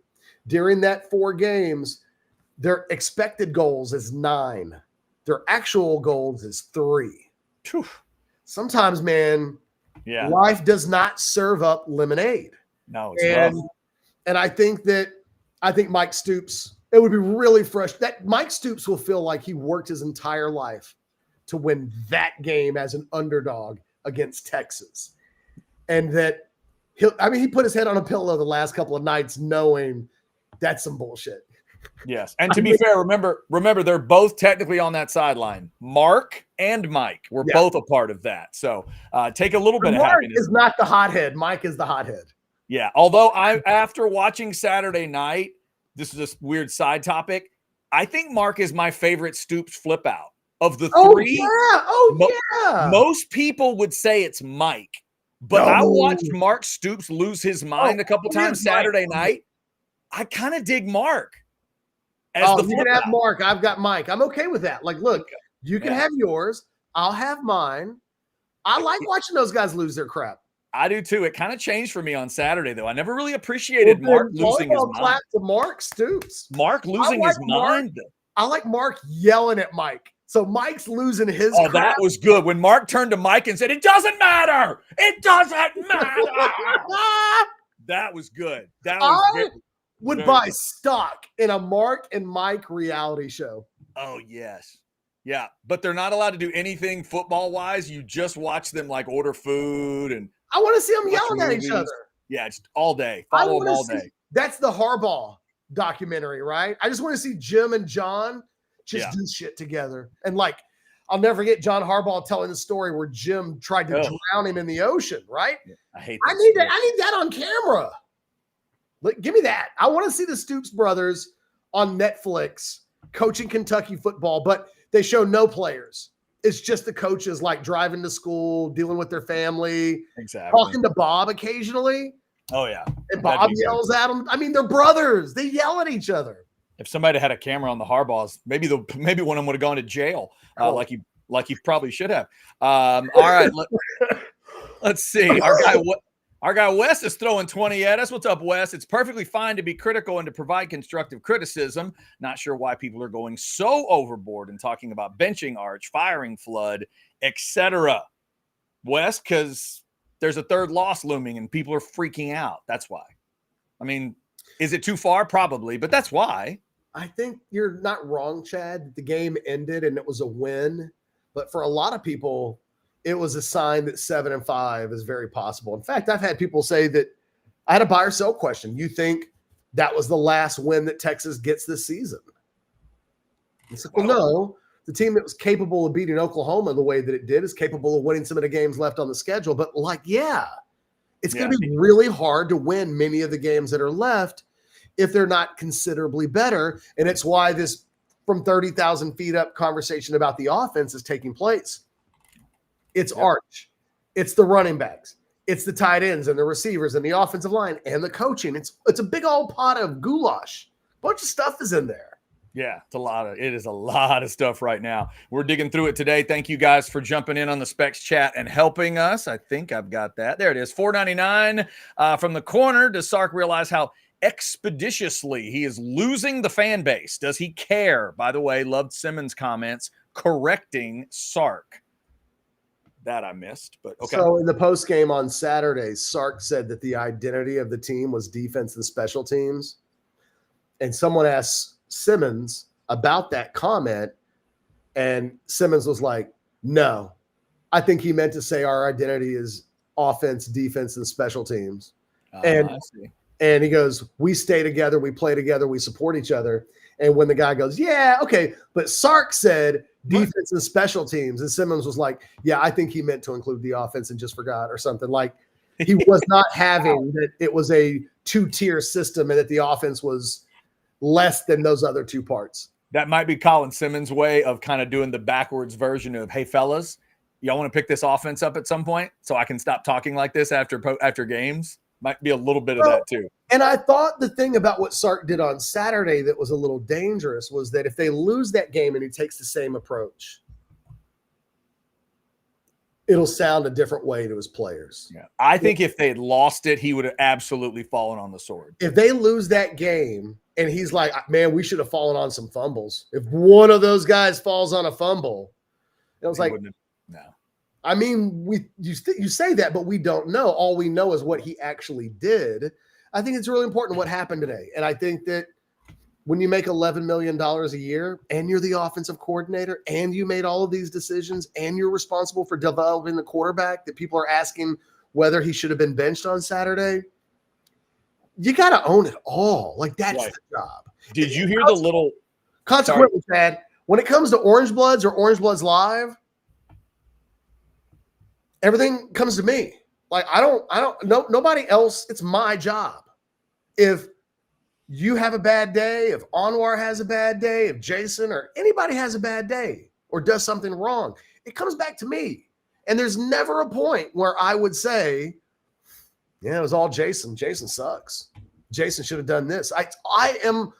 During that 4 games, their expected goals is 9. Their actual goals is 3. Whew. Sometimes, man, life does not serve up lemonade. No, it's rough. And I think Mike Stoops, it would be really frustrating. That Mike Stoops will feel like he worked his entire life to win that game as an underdog against Texas. And that he put his head on a pillow the last couple of nights knowing that's some bullshit. Yes. And to be fair, remember, they're both technically on that sideline. Mark and Mike were both a part of that. So take a little bit of happiness. Mark is not the hothead. Mike is the hothead. Yeah. Although after watching Saturday night, this is a weird side topic, I think Mark is my favorite Stoops flip out of the 3. Yeah. Most people would say it's Mike, but I watched Mark Stoops lose his mind a couple times Saturday night. I kind of dig Mark. You can have Mark. I've got Mike. I'm okay with that. Like, look, you can have yours. I'll have mine. I like watching those guys lose their crap. I do too. It kind of changed for me on Saturday, though. I never really appreciated Mark losing his mind. To Mark Stoops. Mark losing his mind. I like Mark yelling at Mike. So Mike's losing his crap. That was good. When Mark turned to Mike and said, "It doesn't matter. It doesn't matter." That was good. That was would buy stock in a Mark and Mike reality show. Oh, yes. Yeah. But they're not allowed to do anything football-wise. You just watch them like order food, and I want to see them yelling at each other. Yeah, it's all day. Follow them all day. That's the Harbaugh documentary, right? I just want to see Jim and John just do shit together. And like, I'll never forget John Harbaugh telling the story where Jim tried to drown him in the ocean, right? Yeah, I hate that. I need that on camera. Give me that. I want to see the Stoops brothers on Netflix coaching Kentucky football, but they show no players. It's just the coaches like driving to school, dealing with their family, talking to Bob occasionally. Oh, yeah. And Bob yells at them. I mean, they're brothers. They yell at each other. If somebody had a camera on the Harbaughs, maybe one of them would have gone to jail, like he probably should have. All right, let's see. Our guy Wes is throwing 20 at us. What's up, Wes? It's perfectly fine to be critical and to provide constructive criticism. Not sure why people are going so overboard and talking about benching Arch, firing Flood, etc. Wes, because there's a third loss looming and people are freaking out. That's why. I mean, is it too far? Probably, but that's why. I think you're not wrong, Chad. The game ended and it was a win. But for a lot of people, it was a sign that 7-5 is very possible. In fact, I've had people say that I had a buy or sell question. You think that was the last win that Texas gets this season? It's like, well, no. The team that was capable of beating Oklahoma the way that it did is capable of winning some of the games left on the schedule. But it's going to be really hard to win many of the games that are left if they're not considerably better. And it's why this from 30,000 feet up conversation about the offense is taking place. It's Arch. It's the running backs. It's the tight ends and the receivers and the offensive line and the coaching. It's a big old pot of goulash. A bunch of stuff is in there. Yeah, it is a lot of stuff right now. We're digging through it today. Thank you guys for jumping in on the Specs chat and helping us. I think I've got that. There it is. $4.99 from the corner. Does Sark realize how expeditiously he is losing the fan base? Does he care? By the way, loved Simmons' comments correcting Sark. That I missed, but okay. So in the post game on Saturday, Sark said that the identity of the team was defense and special teams. And someone asked Simmons about that comment, and Simmons was like, no, I think he meant to say our identity is offense, defense, and special teams. And he goes, we stay together, we play together, we support each other. And when the guy goes, yeah, okay, but Sark said defense and special teams, and Simmons was like, yeah, I think he meant to include the offense and just forgot or something. Like he was not having that it was a 2-tier system and that the offense was less than those other two parts. That might be Colin Simmons' way of kind of doing the backwards version of, hey, fellas, y'all want to pick this offense up at some point so I can stop talking like this after games? Might be a little bit of that too. And I thought the thing about what Sark did on Saturday that was a little dangerous was that if they lose that game and he takes the same approach, it'll sound a different way to his players. Yeah, I think if they had lost it, he would have absolutely fallen on the sword. If they lose that game and he's like, man, we should have fallen on some fumbles. If one of those guys falls on a fumble, it was like, no. I mean, you say that, but we don't know. All we know is what he actually did. I think it's really important what happened today. And I think that when you make $11 million a year and you're the offensive coordinator and you made all of these decisions and you're responsible for developing the quarterback that people are asking whether he should have been benched on Saturday, you got to own it all. Like, that's the job. Did you hear the little – consequently, Chad, when it comes to Orange Bloods or Orange Bloods Live, everything comes to me. Like, nobody else. It's my job. If you have a bad day, if Anwar has a bad day, if Jason or anybody has a bad day or does something wrong, it comes back to me. And there's never a point where I would say, yeah, it was all Jason. Jason sucks. Jason should have done this. I am,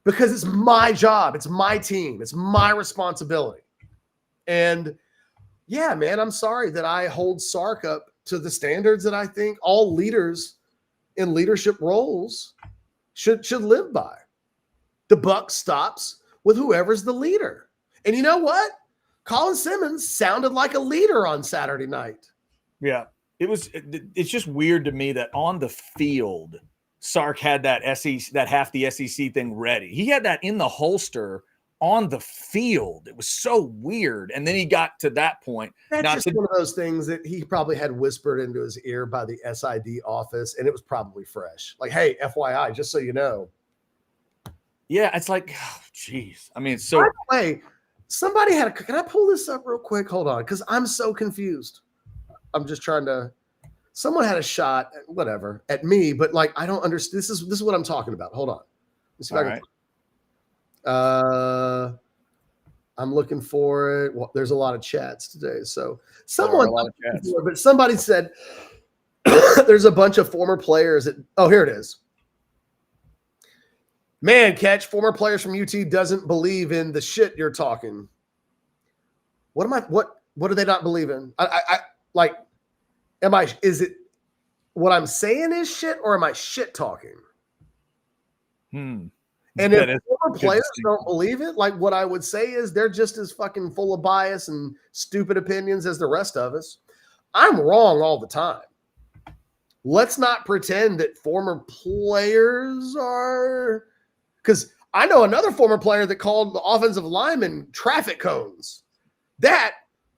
because it's my job. It's my team. It's my responsibility. And yeah, man, I'm sorry that I hold Sark up to the standards that I think all leaders in leadership roles should live by. The buck stops with whoever's the leader. And you know what? Colin Simmons sounded like a leader on Saturday night. Yeah. It's just weird to me that on the field, Sark had that half the SEC thing ready. He had that in the holster on the field. It was so weird. And then he got to that point. That's just one of those things that he probably had whispered into his ear by the SID office, and it was probably fresh. Like, hey, FYI, just so you know. Yeah, it's like, geez. I mean, it's so. By the way, somebody can I pull this up real quick? Hold on, because I'm so confused. I'm just trying to. Someone had a shot, whatever, at me, but like I don't understand. This is what I'm talking about. Hold on. Let's see if I can. I'm looking for it. Well, there's a lot of chats today, so but somebody said there's a bunch of former players. Here it is. Man, Catch, former players from UT doesn't believe in the shit you're talking. What do they not believe in? Is it what I'm saying is shit, or am I shit talking? And if former players don't believe it, like what I would say is they're just as fucking full of bias and stupid opinions as the rest of us. I'm wrong all the time. Let's not pretend that former players are, because I know another former player that called the offensive linemen traffic cones. That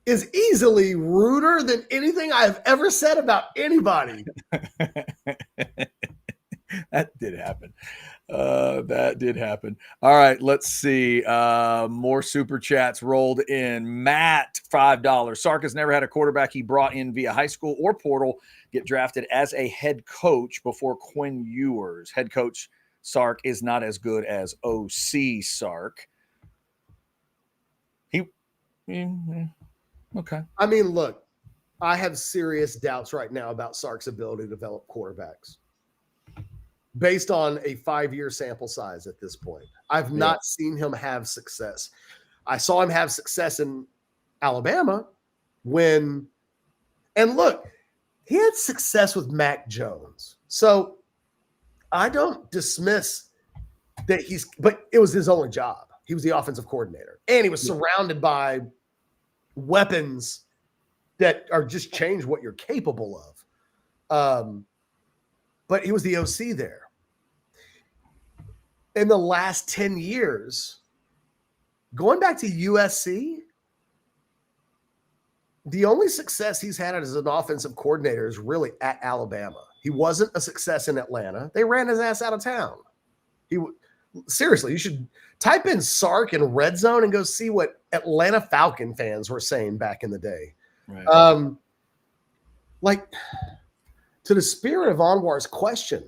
is easily ruder than anything I've ever said about anybody. That did happen. That did happen. All right, let's see. More super chats rolled in. Matt, $5. Sark has never had a quarterback he brought in via high school or portal get drafted as a head coach before Quinn Ewers. Head coach Sark is not as good as OC Sark. Okay. I mean, look, I have serious doubts right now about Sark's ability to develop quarterbacks based on a 5-year sample size at this point. I've not seen him have success. I saw him have success in Alabama and look, he had success with Mac Jones. So I don't dismiss that but it was his only job. He was the offensive coordinator, and he was surrounded by weapons that are just change what you're capable of. But he was the OC there. In the last 10 years, going back to USC, the only success he's had as an offensive coordinator is really at Alabama. He wasn't a success in Atlanta. They ran his ass out of town. Seriously, you should type in Sark in Red Zone and go see what Atlanta Falcon fans were saying back in the day. Right. Like, to the spirit of Anwar's question,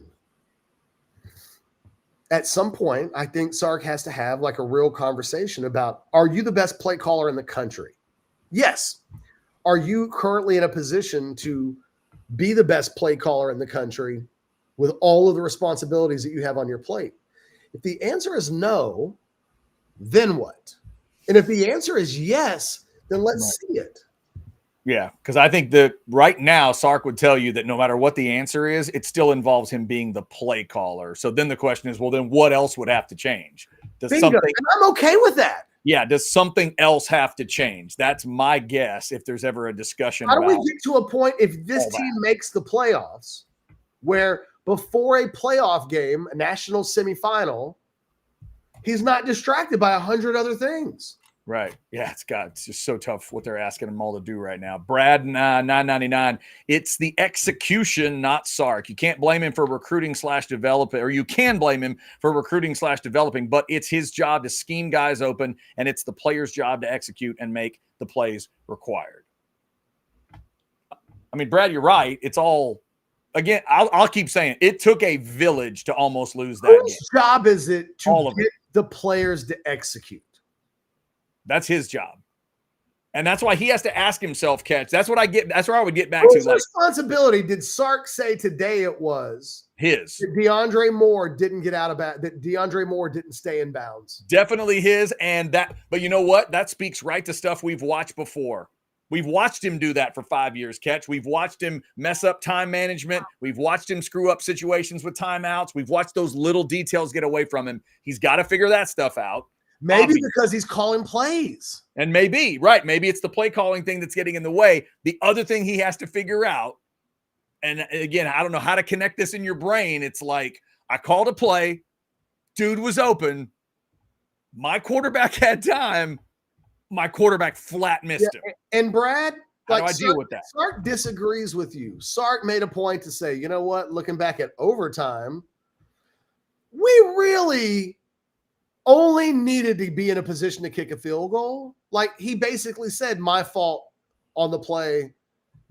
at some point, I think Sark has to have like a real conversation about, are you the best play caller in the country? Yes. Are you currently in a position to be the best play caller in the country with all of the responsibilities that you have on your plate? If the answer is no, then what? And if the answer is yes, then let's see it. Yeah, because I think that right now, Sark would tell you that no matter what the answer is, it still involves him being the play caller. So then the question is, well, then what else would have to change? And I'm okay with that. Yeah, does something else have to change? That's my guess if there's ever a discussion. How do we get to a point if this team makes the playoffs where before a playoff game, a national semifinal, he's not distracted by 100 other things? Right. Yeah, it's just so tough what they're asking him all to do right now. Brad, 999. It's the execution, not Sark. You can't blame him for recruiting / developing, or you can blame him for recruiting / developing, but it's his job to scheme guys open, and it's the player's job to execute and make the plays required. I mean, Brad, you're right. It's all, again, I'll keep saying it took a village to almost lose that game. Whose job is it to get the players to execute? That's his job. And that's why he has to ask himself, Catch. That's what I get. That's where I would get back to. Whose responsibility did Sark say today it was? His. That DeAndre Moore didn't get out of bounds. That DeAndre Moore didn't stay in bounds. Definitely his. But you know what? That speaks right to stuff we've watched before. We've watched him do that for 5 years, Catch. We've watched him mess up time management. We've watched him screw up situations with timeouts. We've watched those little details get away from him. He's got to figure that stuff out. Maybe because he's calling plays. And maybe, right, maybe it's the play calling thing that's getting in the way. The other thing he has to figure out, and again, I don't know how to connect this in your brain. It's like, I called a play, dude was open, my quarterback had time, my quarterback flat missed him. And Brad, how do I deal with that? Sark disagrees with you. Sark made a point to say, you know what, looking back at overtime, we really only needed to be in a position to kick a field goal. Like, he basically said, my fault on the play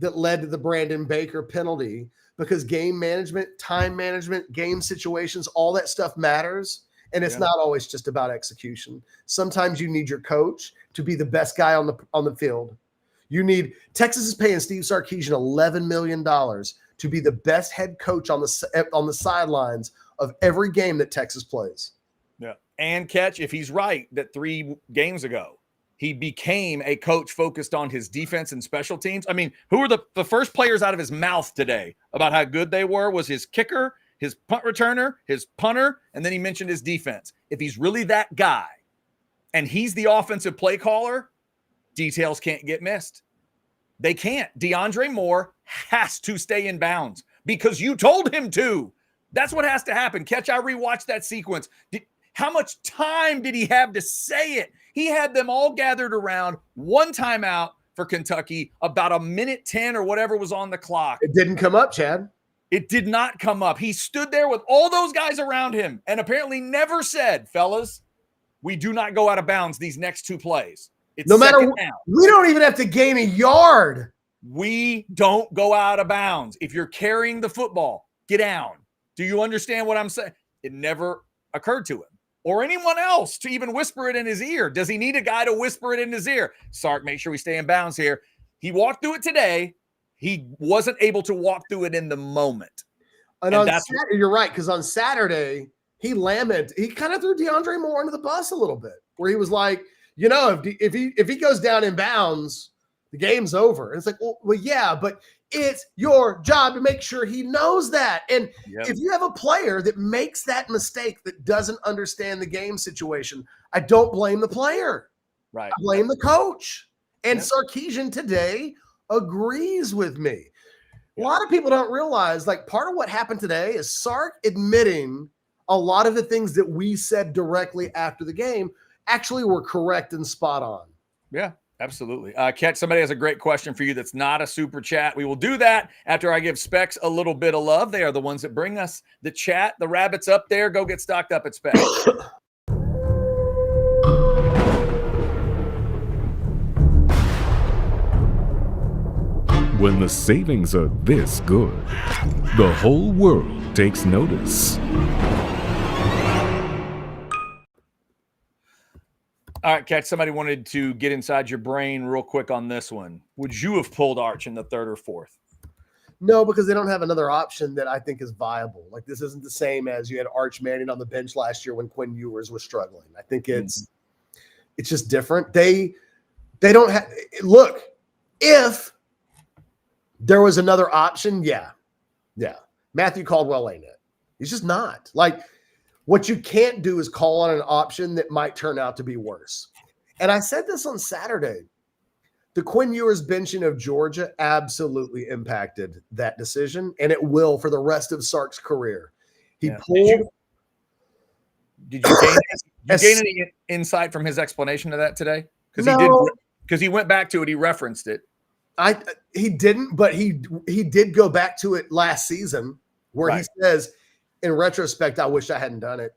that led to the Brandon Baker penalty, because game management, time management, game situations, all that stuff matters. And it's not always just about execution. Sometimes you need your coach to be the best guy on the field. Texas is paying Steve Sarkisian $11 million to be the best head coach on the sidelines of every game that Texas plays. Yeah. And Catch, if he's right that 3 games ago, he became a coach focused on his defense and special teams. I mean, who were the first players out of his mouth today about how good they were? Was his kicker, his punt returner, his punter, and then he mentioned his defense. If he's really that guy and he's the offensive play caller, details can't get missed. They can't. DeAndre Moore has to stay in bounds because you told him to. That's what has to happen. Catch, I rewatched that sequence. How much time did he have to say it? He had them all gathered around, one timeout for Kentucky, about 1:10 or whatever was on the clock. It didn't come up, Chad. It did not come up. He stood there with all those guys around him and apparently never said, fellas, we do not go out of bounds these next 2 plays. It's no matter what, we don't even have to gain a yard. We don't go out of bounds. If you're carrying the football, get down. Do you understand what I'm saying? It never occurred to him or anyone else to even whisper it in his ear. Does he need a guy to whisper it in his ear? Sark, make sure we stay in bounds here. He walked through it today. he wasn't able to walk through it in the moment. And on Saturday, you're right, because on Saturday, he kind of threw DeAndre Moore under the bus a little bit, where he was like, if he goes down in bounds, the game's over. And it's like, well, yeah, but it's your job to make sure he knows that. And if you have a player that makes that mistake, that doesn't understand the game situation, I don't blame the player. Right. I blame the coach. And Sarkisian today agrees with me. A lot of people don't realize, like, part of what happened today is Sark admitting a lot of the things that we said directly after the game actually were correct and spot on. Yeah. Absolutely. Ketch, somebody has a great question for you that's not a super chat. We will do that after I give Specs a little bit of love. They are the ones that bring us the chat. The rabbit's up there. Go get stocked up at Specs. When the savings are this good, the whole world takes notice. All right, Catch, somebody wanted to get inside your brain real quick on this one. Would you have pulled Arch in the third or fourth? No, because they don't have another option that I think is viable. Like, this isn't the same as you had Arch Manning on the bench last year when Quinn Ewers was struggling. I think it's just different. They don't have – look, if there was another option, yeah. Matthew Caldwell ain't it. He's just not. Like – what you can't do is call on an option that might turn out to be worse. And I said this on Saturday. The Quinn Ewers benching of Georgia absolutely impacted that decision, and it will for the rest of Sark's career. He pulled. Did you gain any insight from his explanation of that today? Because he went back to it. He referenced it. He didn't, but he did go back to it last season where he says, in retrospect, I wish I hadn't done it.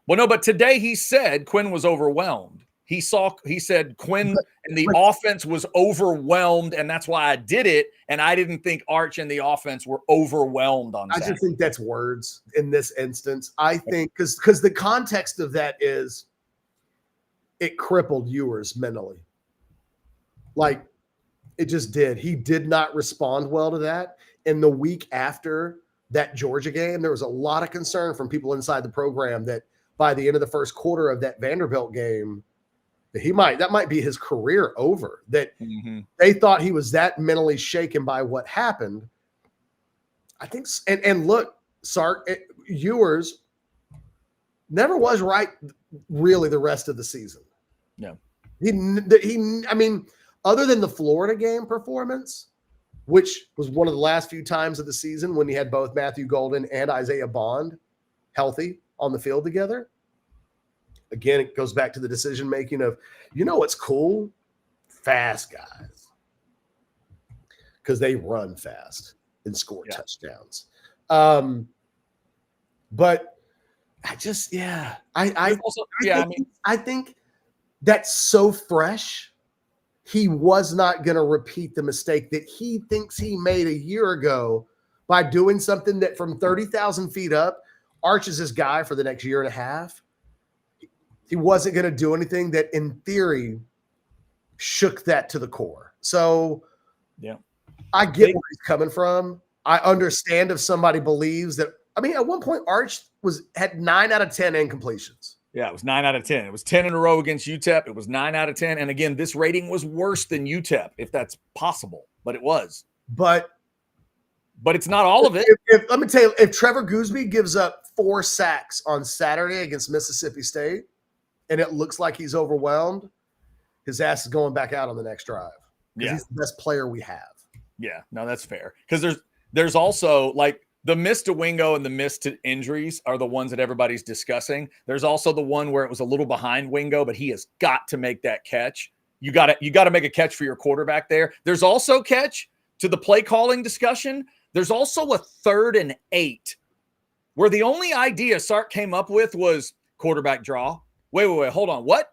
Well, no, but today he said Quinn was overwhelmed. He said Quinn and the offense was overwhelmed, and that's why I did it. And I didn't think Arch and the offense were overwhelmed on Saturday. I just think that's words in this instance. I think because the context of that is it crippled Ewers mentally. Like, it just did. He did not respond well to that. And the week after that Georgia game, there was a lot of concern from people inside the program that by the end of the first quarter of that Vanderbilt game, that might be his career over. That they thought he was that mentally shaken by what happened. I think, and look, Sark, Ewers never was right really the rest of the season. No, I mean, other than the Florida game performance, which was one of the last few times of the season when he had both Matthew Golden and Isaiah Bond healthy on the field together. Again, it goes back to the decision-making of, what's cool? Fast guys. Because they run fast and score touchdowns. But I just, I think that's so fresh. He was not going to repeat the mistake that he thinks he made a year ago by doing something that from 30,000 feet up, Arch is this guy for the next year and a half. He wasn't going to do anything that, in theory, shook that to the core. So, I get where he's coming from. I understand if somebody believes that. I mean, at one point, Arch had 9 out of 10 incompletions. Yeah, it was 9 out of 10. It was 10 in a row against UTEP. It was 9 out of 10. And again, this rating was worse than UTEP, if that's possible. But it was. But it's not all of it. Let me tell you, if Trevor Gooseby gives up 4 sacks on Saturday against Mississippi State, and it looks like he's overwhelmed, his ass is going back out on the next drive. Yeah, he's the best player we have. Yeah, no, that's fair. Because there's also, like, the miss to Wingo and the miss to injuries are the ones that everybody's discussing. There's also the one where it was a little behind Wingo, but he has got to make that catch. You got to make a catch for your quarterback there. There's also, Catch, to the play calling discussion, there's also a 3rd and 8 where the only idea Sark came up with was quarterback draw. Wait, hold on. What?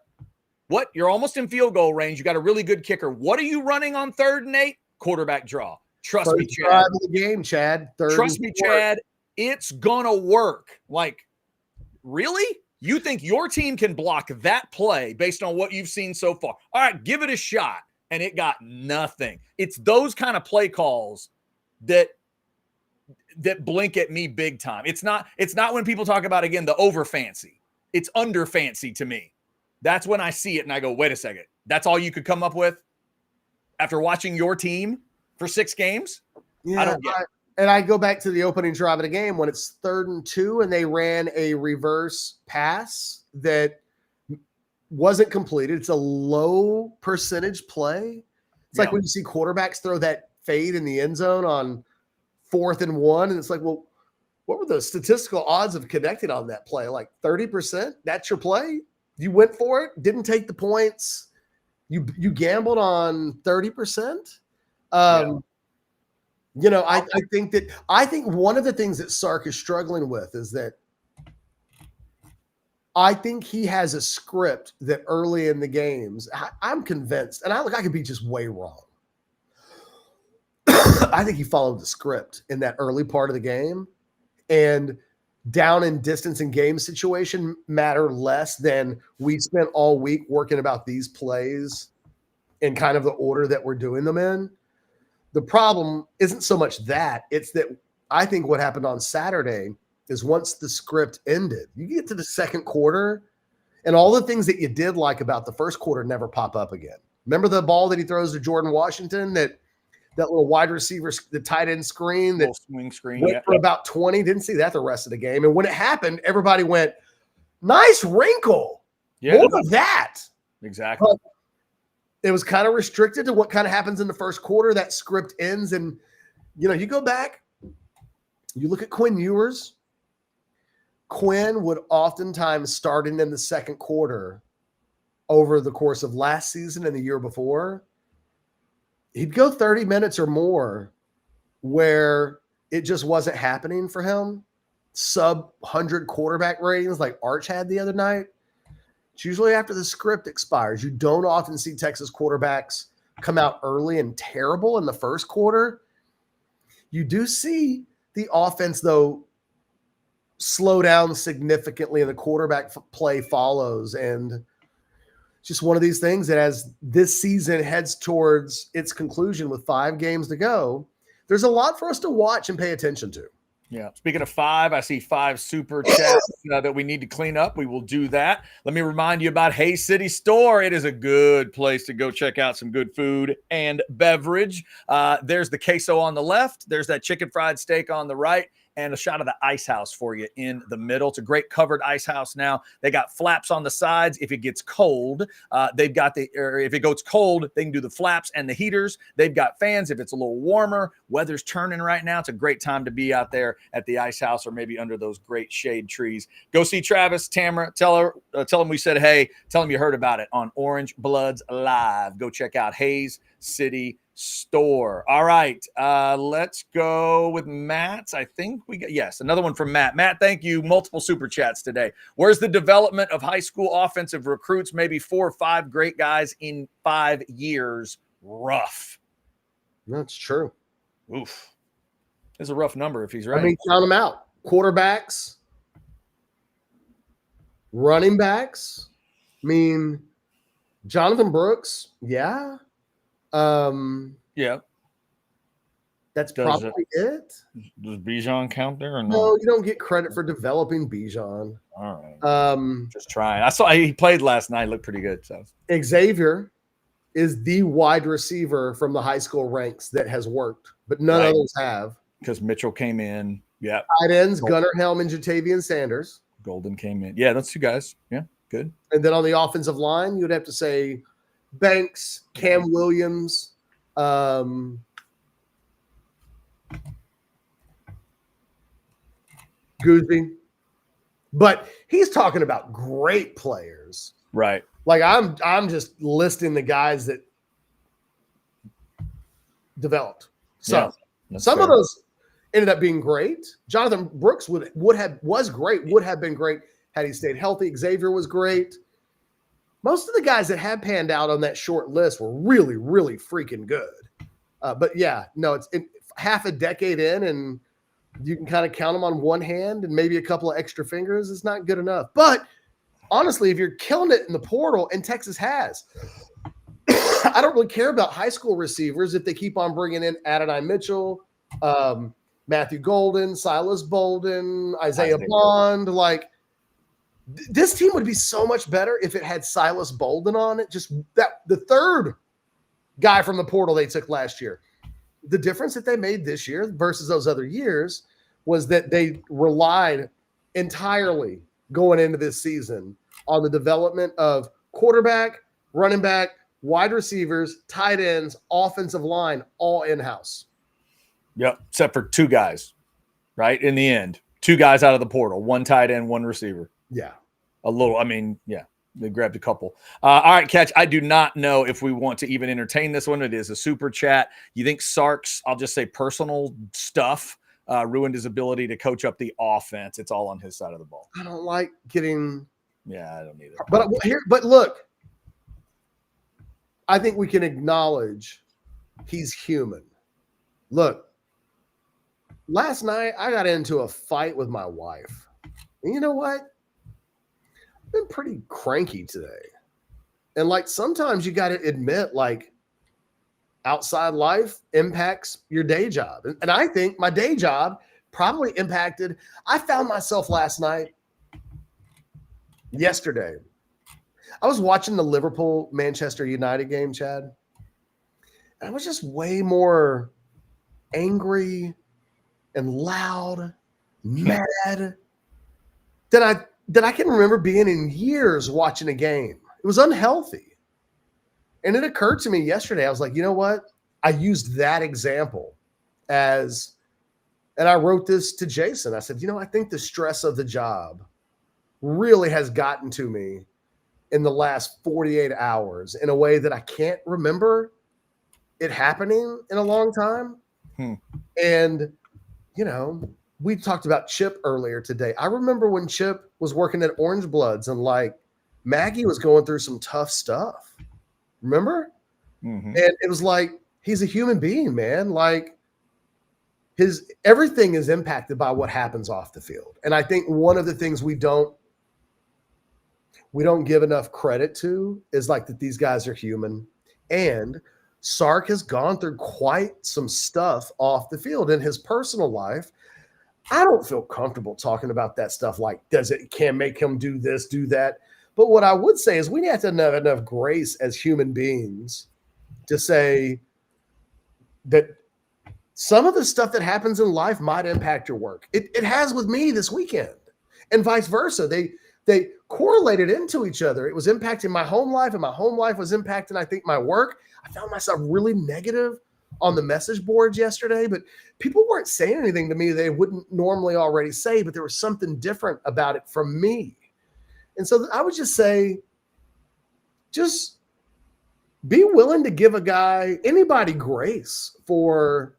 You're almost in field goal range. You got a really good kicker. What are you running on 3rd and 8? Quarterback draw. Trust me, Chad. The game, Chad. Trust me, Chad. It's gonna work. Like, really? You think your team can block that play based on what you've seen so far? All right, give it a shot. And it got nothing. It's those kind of play calls that blink at me big time. It's not when people talk about, again, the over fancy. It's under fancy to me. That's when I see it and I go, wait a second. That's all you could come up with after watching your team for 6 games? Yeah, I don't get it. And I go back to the opening drive of the game when it's 3rd and 2 and they ran a reverse pass that wasn't completed. It's a low percentage play. It's like when you see quarterbacks throw that fade in the end zone on 4th and 1, and it's like, well, what were the statistical odds of connecting on that play? Like 30%? That's your play? You went for it, didn't take the points. You gambled on 30%. You know, I think one of the things that Sark is struggling with is that I think he has a script that early in the games, I'm convinced, and I could be just way wrong. I think he followed the script in that early part of the game, and down in distance and game situation matter less than we spent all week working about these plays in kind of the order that we're doing them in. The problem isn't so much that, it's that I think what happened on Saturday is once the script ended, you get to the second quarter and all the things that you did like about the first quarter never pop up again. Remember the ball that he throws to Jordan Washington, that little wide receiver, the tight end screen, that swing screen went for about 20, didn't see that the rest of the game. And when it happened, everybody went, nice wrinkle. Yeah. More of that. Exactly. But it was kind of restricted to what kind of happens in the first quarter. That script ends. And, you know, you go back, you look at Quinn Ewers. Quinn would oftentimes starting in the second quarter over the course of last season and the year before. He'd go 30 minutes or more where it just wasn't happening for him. Sub 100 quarterback ratings like Arch had the other night. It's usually after the script expires. You don't often see Texas quarterbacks come out early and terrible in the first quarter. You do see the offense, though, slow down significantly and the quarterback play follows. And it's just one of these things that as this season heads towards its conclusion with 5 games to go, there's a lot for us to watch and pay attention to. Yeah. Speaking of 5, I see 5 super chats that we need to clean up. We will do that. Let me remind you about Hayes City Store. It is a good place to go check out some good food and beverage. There's the queso on the left. There's that chicken fried steak on the right. And a shot of the ice house for you in the middle. It's a great covered ice house now. They got flaps on the sides if it gets cold. They've got if it goes cold, they can do the flaps and the heaters. They've got fans if it's a little warmer. Weather's turning right now. It's a great time to be out there at the ice house or maybe under those great shade trees. Go see Travis, Tamara. Tell him we said hey. Tell him you heard about it on Orange Bloods Live. Go check out Hayes City Store. All right, let's go with Matt's. I think we got, yes, another one from Matt. Matt, thank you. Multiple super chats today. Where's the development of high school offensive recruits? Maybe 4 or 5 great guys in 5 years. Rough. That's true. Oof. It's a rough number if he's right. I mean, count them out. Quarterbacks, running backs. I mean, Jonathan Brooks, yeah. Yeah. That's probably it. Does Bijan count there or no? No, you don't get credit for developing Bijan. All right. Just trying. I saw he played last night. Looked pretty good. So Xavier is the wide receiver from the high school ranks that has worked, but none others have. Because Mitchell came in. Yeah. Tight ends, Gunnar Helm and Jatavian Sanders. Golden came in. Yeah, that's 2 guys. Yeah, good. And then on the offensive line, you'd have to say Banks, Cam Williams, Goosby. But he's talking about great players. Right. Like I'm just listing the guys that developed. So some of those ended up being great. Jonathan Brooks was great, would have been great had he stayed healthy. Xavier was great. Most of the guys that had panned out on that short list were really, really freaking good. But yeah, no, it's half a decade in, and you can kind of count them on one hand and maybe a couple of extra fingers. It's not good enough. But honestly, if you're killing it in the portal, and Texas has, I don't really care about high school receivers if they keep on bringing in Adonai Mitchell, Matthew Golden, Silas Bolden, Isaiah Bond. Like, this team would be so much better if it had Silas Bolden on it. Just that, the third guy from the portal they took last year. The difference that they made this year versus those other years was that they relied entirely going into this season on the development of quarterback, running back, wide receivers, tight ends, offensive line, all in-house. Yep, except for 2 guys, right? In the end, 2 guys out of the portal, 1 tight end, 1 receiver. Yeah. They grabbed a couple. All right, Catch, I do not know if we want to even entertain this one. It is a super chat. You think Sark's, I'll just say personal stuff, ruined his ability to coach up the offense? It's all on his side of the ball. I don't like getting... Yeah, I don't either. But look, I think we can acknowledge he's human. Look, last night I got into a fight with my wife. And you know what? I've been pretty cranky today. And like, sometimes you got to admit, like, outside life impacts your day job. And I think my day job probably impacted. I found myself yesterday. I was watching the Liverpool-Manchester United game, Chad. And I was just way more angry and loud, mad than I can remember being in years watching a game. It was unhealthy. And it occurred to me yesterday, I was like, you know what? I used that example and I wrote this to Jason. I said, I think the stress of the job really has gotten to me in the last 48 hours in a way that I can't remember it happening in a long time. And, we talked about Chip earlier today. I remember when Chip was working at Orange Bloods and like Maggie was going through some tough stuff. Remember? And it was like, he's a human being, man. Like, everything is impacted by what happens off the field. And I think one of the things we don't give enough credit to is like that these guys are human. And Sark has gone through quite some stuff off the field in his personal life. I don't feel comfortable talking about that stuff. Like, can make him do this, do that. But what I would say is we have to have enough grace as human beings to say that some of the stuff that happens in life might impact your work. It has with me this weekend, and vice versa. They correlated into each other. It was impacting my home life, and my home life was impacting, I think, my work. I found myself really negative on the message boards yesterday, but people weren't saying anything to me they wouldn't normally already say, but there was something different about it from me. And so I would just say, just be willing to give anybody grace for,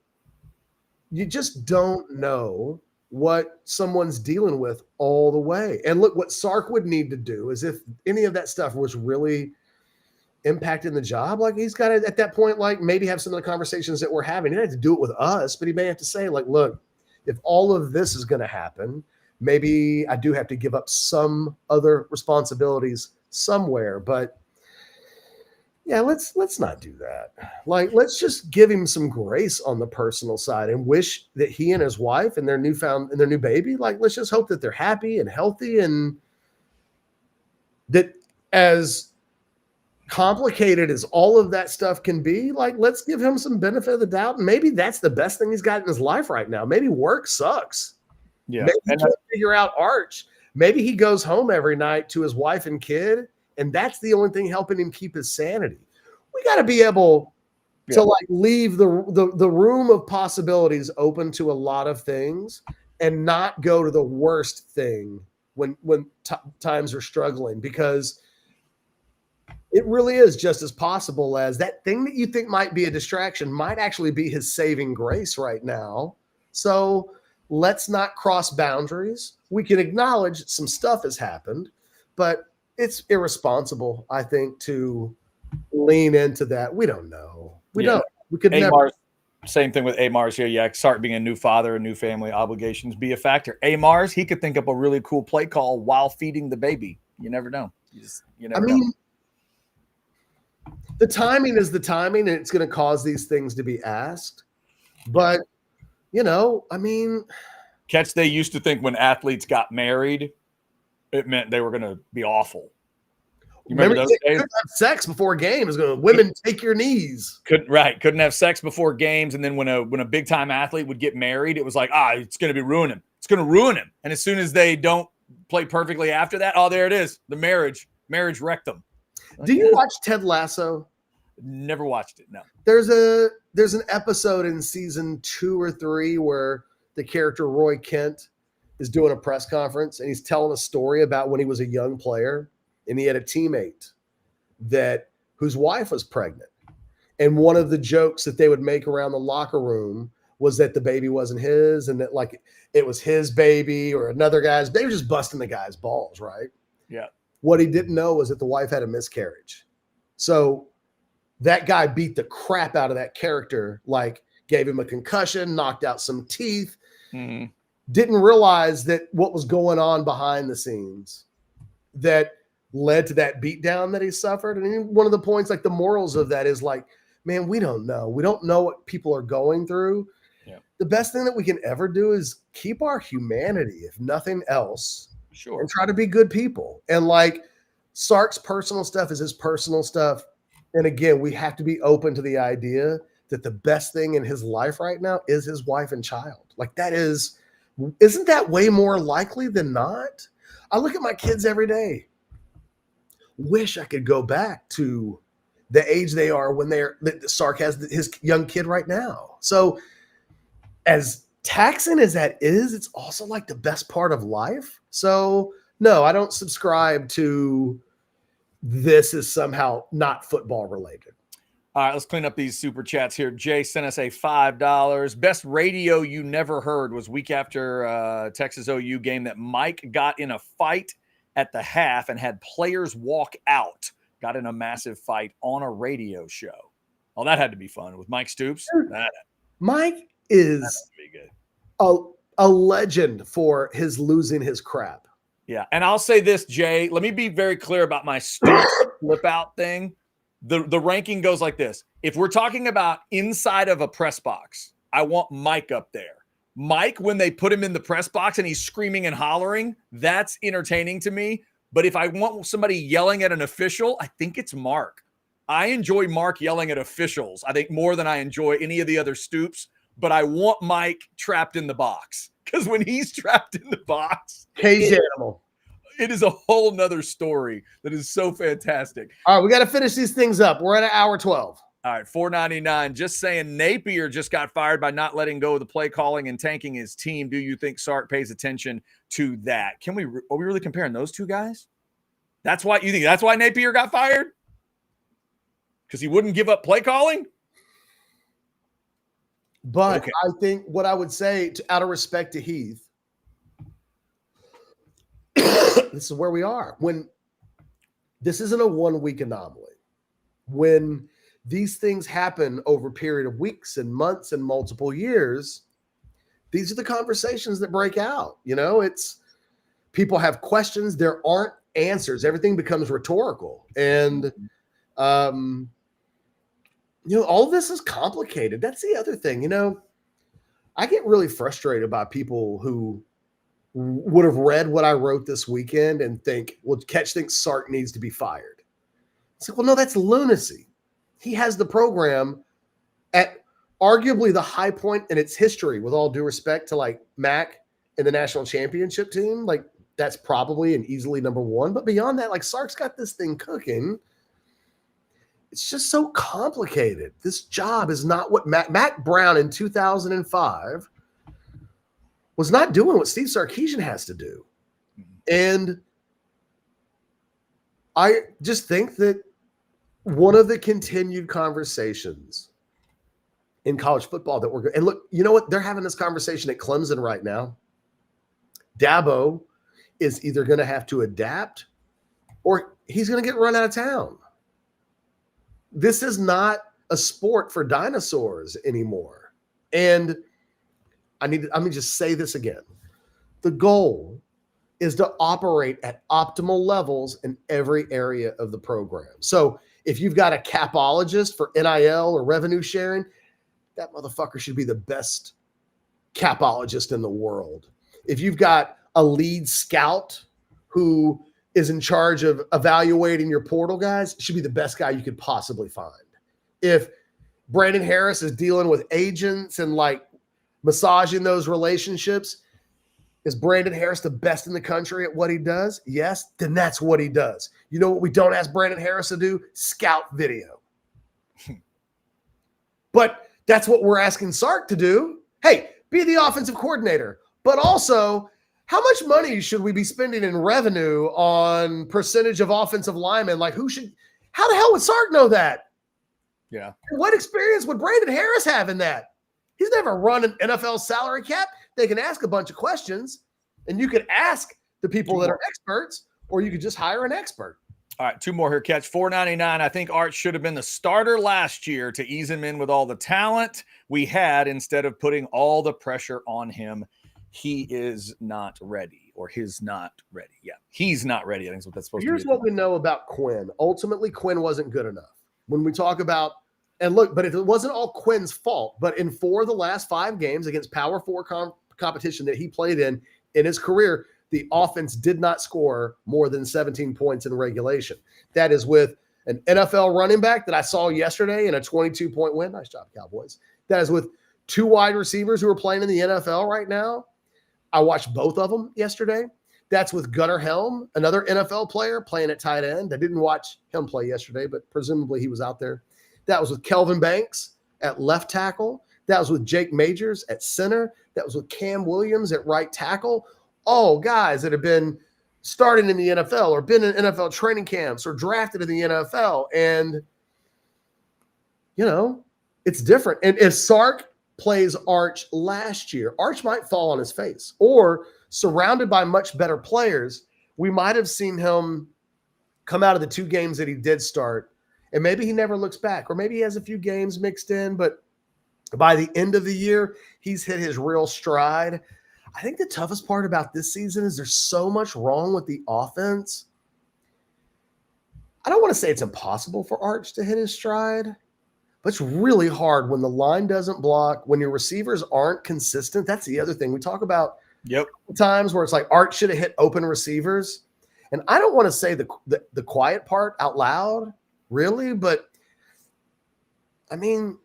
you just don't know what someone's dealing with all the way. And look, what Sark would need to do is, if any of that stuff was really impacting the job, like, he's got to, at that point, like, maybe have some of the conversations that we're having. He doesn't have to do it with us, but he may have to say, like, look, if all of this is going to happen, maybe I do have to give up some other responsibilities somewhere. But yeah, let's not do that. Like, let's just give him some grace on the personal side and wish that he and his wife and their new baby, like, let's just hope that they're happy and healthy, and that, as complicated as all of that stuff can be, like, let's give him some benefit of the doubt. And maybe that's the best thing he's got in his life right now. Maybe work sucks. Yeah. Maybe he can't figure out Arch. Maybe he goes home every night to his wife and kid, and that's the only thing helping him keep his sanity. We got to be able to like leave the room of possibilities open to a lot of things, and not go to the worst thing when times are struggling, because it really is just as possible as that thing that you think might be a distraction might actually be his saving grace right now. So let's not cross boundaries. We can acknowledge some stuff has happened, but it's irresponsible, I think, to lean into that. We don't know. We don't. We could never. Same thing with Amar's here. Yeah, Sark being a new father, a new family, obligations be a factor. Amar's, he could think up a really cool play call while feeding the baby. You never know. You never know. The timing is the timing, and it's going to cause these things to be asked. But I mean, Catch, they used to think when athletes got married, it meant they were going to be awful. You remember those days? Couldn't have sex before games. Women take your knees. Couldn't have sex before games. And then when a big time athlete would get married, it was like, it's going to be ruin him. It's going to ruin him. And as soon as they don't play perfectly after that, there it is. The marriage wrecked them. Do you watch Ted Lasso? Never watched it. No. There's an episode in season 2 or 3 where the character Roy Kent is doing a press conference and he's telling a story about when he was a young player and he had a teammate whose wife was pregnant. And one of the jokes that they would make around the locker room was that the baby wasn't his and that like it was his baby or another guy's. They were just busting the guy's balls, right? Yeah. What he didn't know was that the wife had a miscarriage. So that guy beat the crap out of that character, like gave him a concussion, knocked out some teeth, didn't realize that what was going on behind the scenes that led to that beatdown that he suffered. And one of the points, like the morals of that is like, man, we don't know. We don't know what people are going through. Yeah. The best thing that we can ever do is keep our humanity, if nothing else. Sure. And try to be good people. And like Sark's personal stuff is his personal stuff. And again, we have to be open to the idea that the best thing in his life right now is his wife and child. Like isn't that way more likely than not? I look at my kids every day. Wish I could go back to the age they are when Sark has his young kid right now. So as taxing as that is, it's also like the best part of life. So no, I don't subscribe to this is somehow not football related. All right, let's clean up these super chats here. Jay sent us a $5. Best radio you never heard was week after Texas OU game that Mike got in a fight at the half and had players walk out. Got in a massive fight on a radio show. Oh, that had to be fun with Mike Stoops. Mike is a legend for his losing his crap. Yeah, and I'll say this, Jay. Let me be very clear about my Stoops flip out thing. The ranking goes like this. If we're talking about inside of a press box, I want Mike up there. Mike, when they put him in the press box and he's screaming and hollering, that's entertaining to me. But if I want somebody yelling at an official, I think it's Mark. I enjoy Mark yelling at officials, I think, more than I enjoy any of the other Stoops. But I want Mike trapped in the box. Because when he's trapped in the box, cage animal. It is a whole nother story that is so fantastic. All right, we got to finish these things up. We're at an hour 12. All right, $4.99. Just saying Napier just got fired by not letting go of the play calling and tanking his team. Do you think Sark pays attention to that? Are we really comparing those two guys? That's why Napier got fired? Because he wouldn't give up play calling? But okay. I think what I would say, out of respect to Heath, this is where we are. When this isn't a 1 week anomaly, when these things happen over a period of weeks and months and multiple years, these are the conversations that break out. It's people have questions. There aren't answers. Everything becomes rhetorical. And, all of this is complicated. That's the other thing. I get really frustrated by people who would have read what I wrote this weekend and think, well, Ketch thinks Sark needs to be fired. It's like, well, no, that's lunacy. He has the program at arguably the high point in its history, with all due respect to like Mac and the national championship team. Like that's probably and easily number one. But beyond that, like Sark's got this thing cooking. It's just so complicated. This job is not what Mac Brown in 2005 was not doing what Steve Sarkisian has to do. And I just think that one of the continued conversations in college football that we're – and look, you know what? They're having this conversation at Clemson right now. Dabo is either going to have to adapt or he's going to get run out of town. This is not a sport for dinosaurs anymore. And let me just say this again. The goal is to operate at optimal levels in every area of the program. So if you've got a capologist for NIL or revenue sharing, that motherfucker should be the best capologist in the world. If you've got a lead scout who is in charge of evaluating your portal guys, should be the best guy you could possibly find. If Brandon Harris is dealing with agents and like massaging those relationships, is Brandon Harris the best in the country at what he does? Yes, then that's what he does. You know what we don't ask Brandon Harris to do? Scout video. But that's what we're asking Sark to do. Hey, be the offensive coordinator. But also, how much money should we be spending in revenue on percentage of offensive linemen? Like, how the hell would Sark know that? Yeah. What experience would Brandon Harris have in that? He's never run an NFL salary cap. They can ask a bunch of questions, and you could ask the people that are experts, or you could just hire an expert. All right, 2 more here. Catch $4.99. I think Arch should have been the starter last year to ease him in with all the talent we had instead of putting all the pressure on him. He is not ready, or he's not ready. Yeah, he's not ready. I think is what that's supposed to be. Here's what we know about Quinn. Ultimately, Quinn wasn't good enough. When we talk about, and look, but it wasn't all Quinn's fault. But in 4 of the last 5 games against Power 4 competition that he played in his career, the offense did not score more than 17 points in regulation. That is with an NFL running back that I saw yesterday in a 22-point win. Nice job, Cowboys. That is with 2 wide receivers who are playing in the NFL right now. I watched both of them yesterday. That's with Gunnar Helm, another NFL player playing at tight end. I didn't watch him play yesterday, but presumably he was out there. That was with Kelvin Banks at left tackle. That was with Jake Majors at center. That was with Cam Williams at right tackle. All guys that have been starting in the NFL or been in NFL training camps or drafted in the NFL. And, you know, it's different. And if Sark plays Arch last year, Arch might fall on his face, or surrounded by much better players, we might have seen him come out of the 2 games that he did start, and maybe he never looks back, or maybe he has a few games mixed in, but by the end of the year, he's hit his real stride. I think the toughest part about this season is there's so much wrong with the offense. I don't want to say it's impossible for Arch to hit his stride, but it's really hard when the line doesn't block, when your receivers aren't consistent. That's the other thing. We talk about times where it's like Arch should have hit open receivers. And I don't want to say the quiet part out loud, really, but I mean,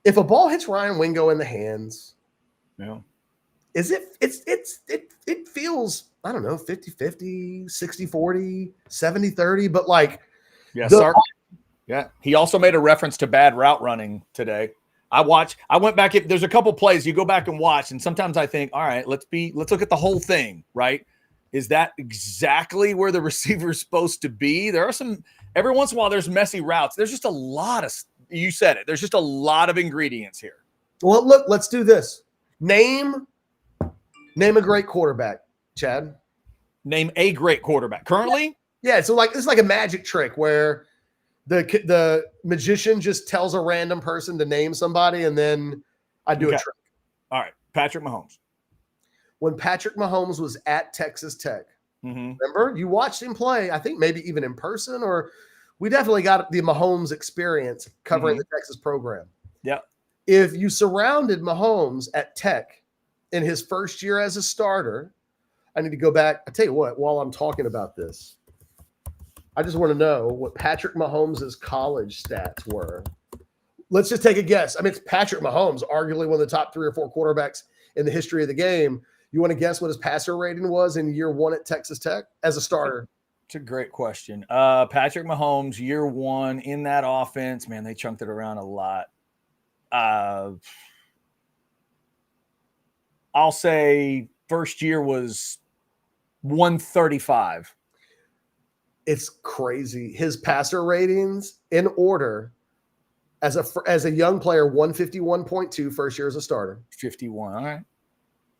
if a ball hits Ryan Wingo in the hands, it feels, I don't know, 50-50, 60-40, 70-30, but like Sark. Yeah. He also made a reference to bad route running today. I went back. There's a couple plays you go back and watch, and sometimes I think, all right, let's look at the whole thing, right? Is that exactly where the receiver's supposed to be? There are some, every once in a while, there's messy routes. There's just a lot of, you said it, there's just a lot of ingredients here. Well, look, let's do this. Name a great quarterback, Chad. Name a great quarterback. Currently? Yeah, so like it's like a magic trick where the magician just tells a random person to name somebody, and then I do a trick. All right, Patrick Mahomes. When Patrick Mahomes was at Texas Tech, remember, you watched him play, I think maybe even in person, or we definitely got the Mahomes experience covering the Texas program. Yeah. If you surrounded Mahomes at Tech in his first year as a starter, I need to go back. I tell you what, while I'm talking about this, I just want to know what Patrick Mahomes' college stats were. Let's just take a guess. I mean, it's Patrick Mahomes, arguably one of the top 3 or 4 quarterbacks in the history of the game. You want to guess what his passer rating was in year 1 at Texas Tech as a starter? It's a great question. Patrick Mahomes, year 1 in that offense, man, they chunked it around a lot. I'll say first year was 135. It's crazy. His passer ratings in order as a young player, 151.2 first year as a starter. 51. All right.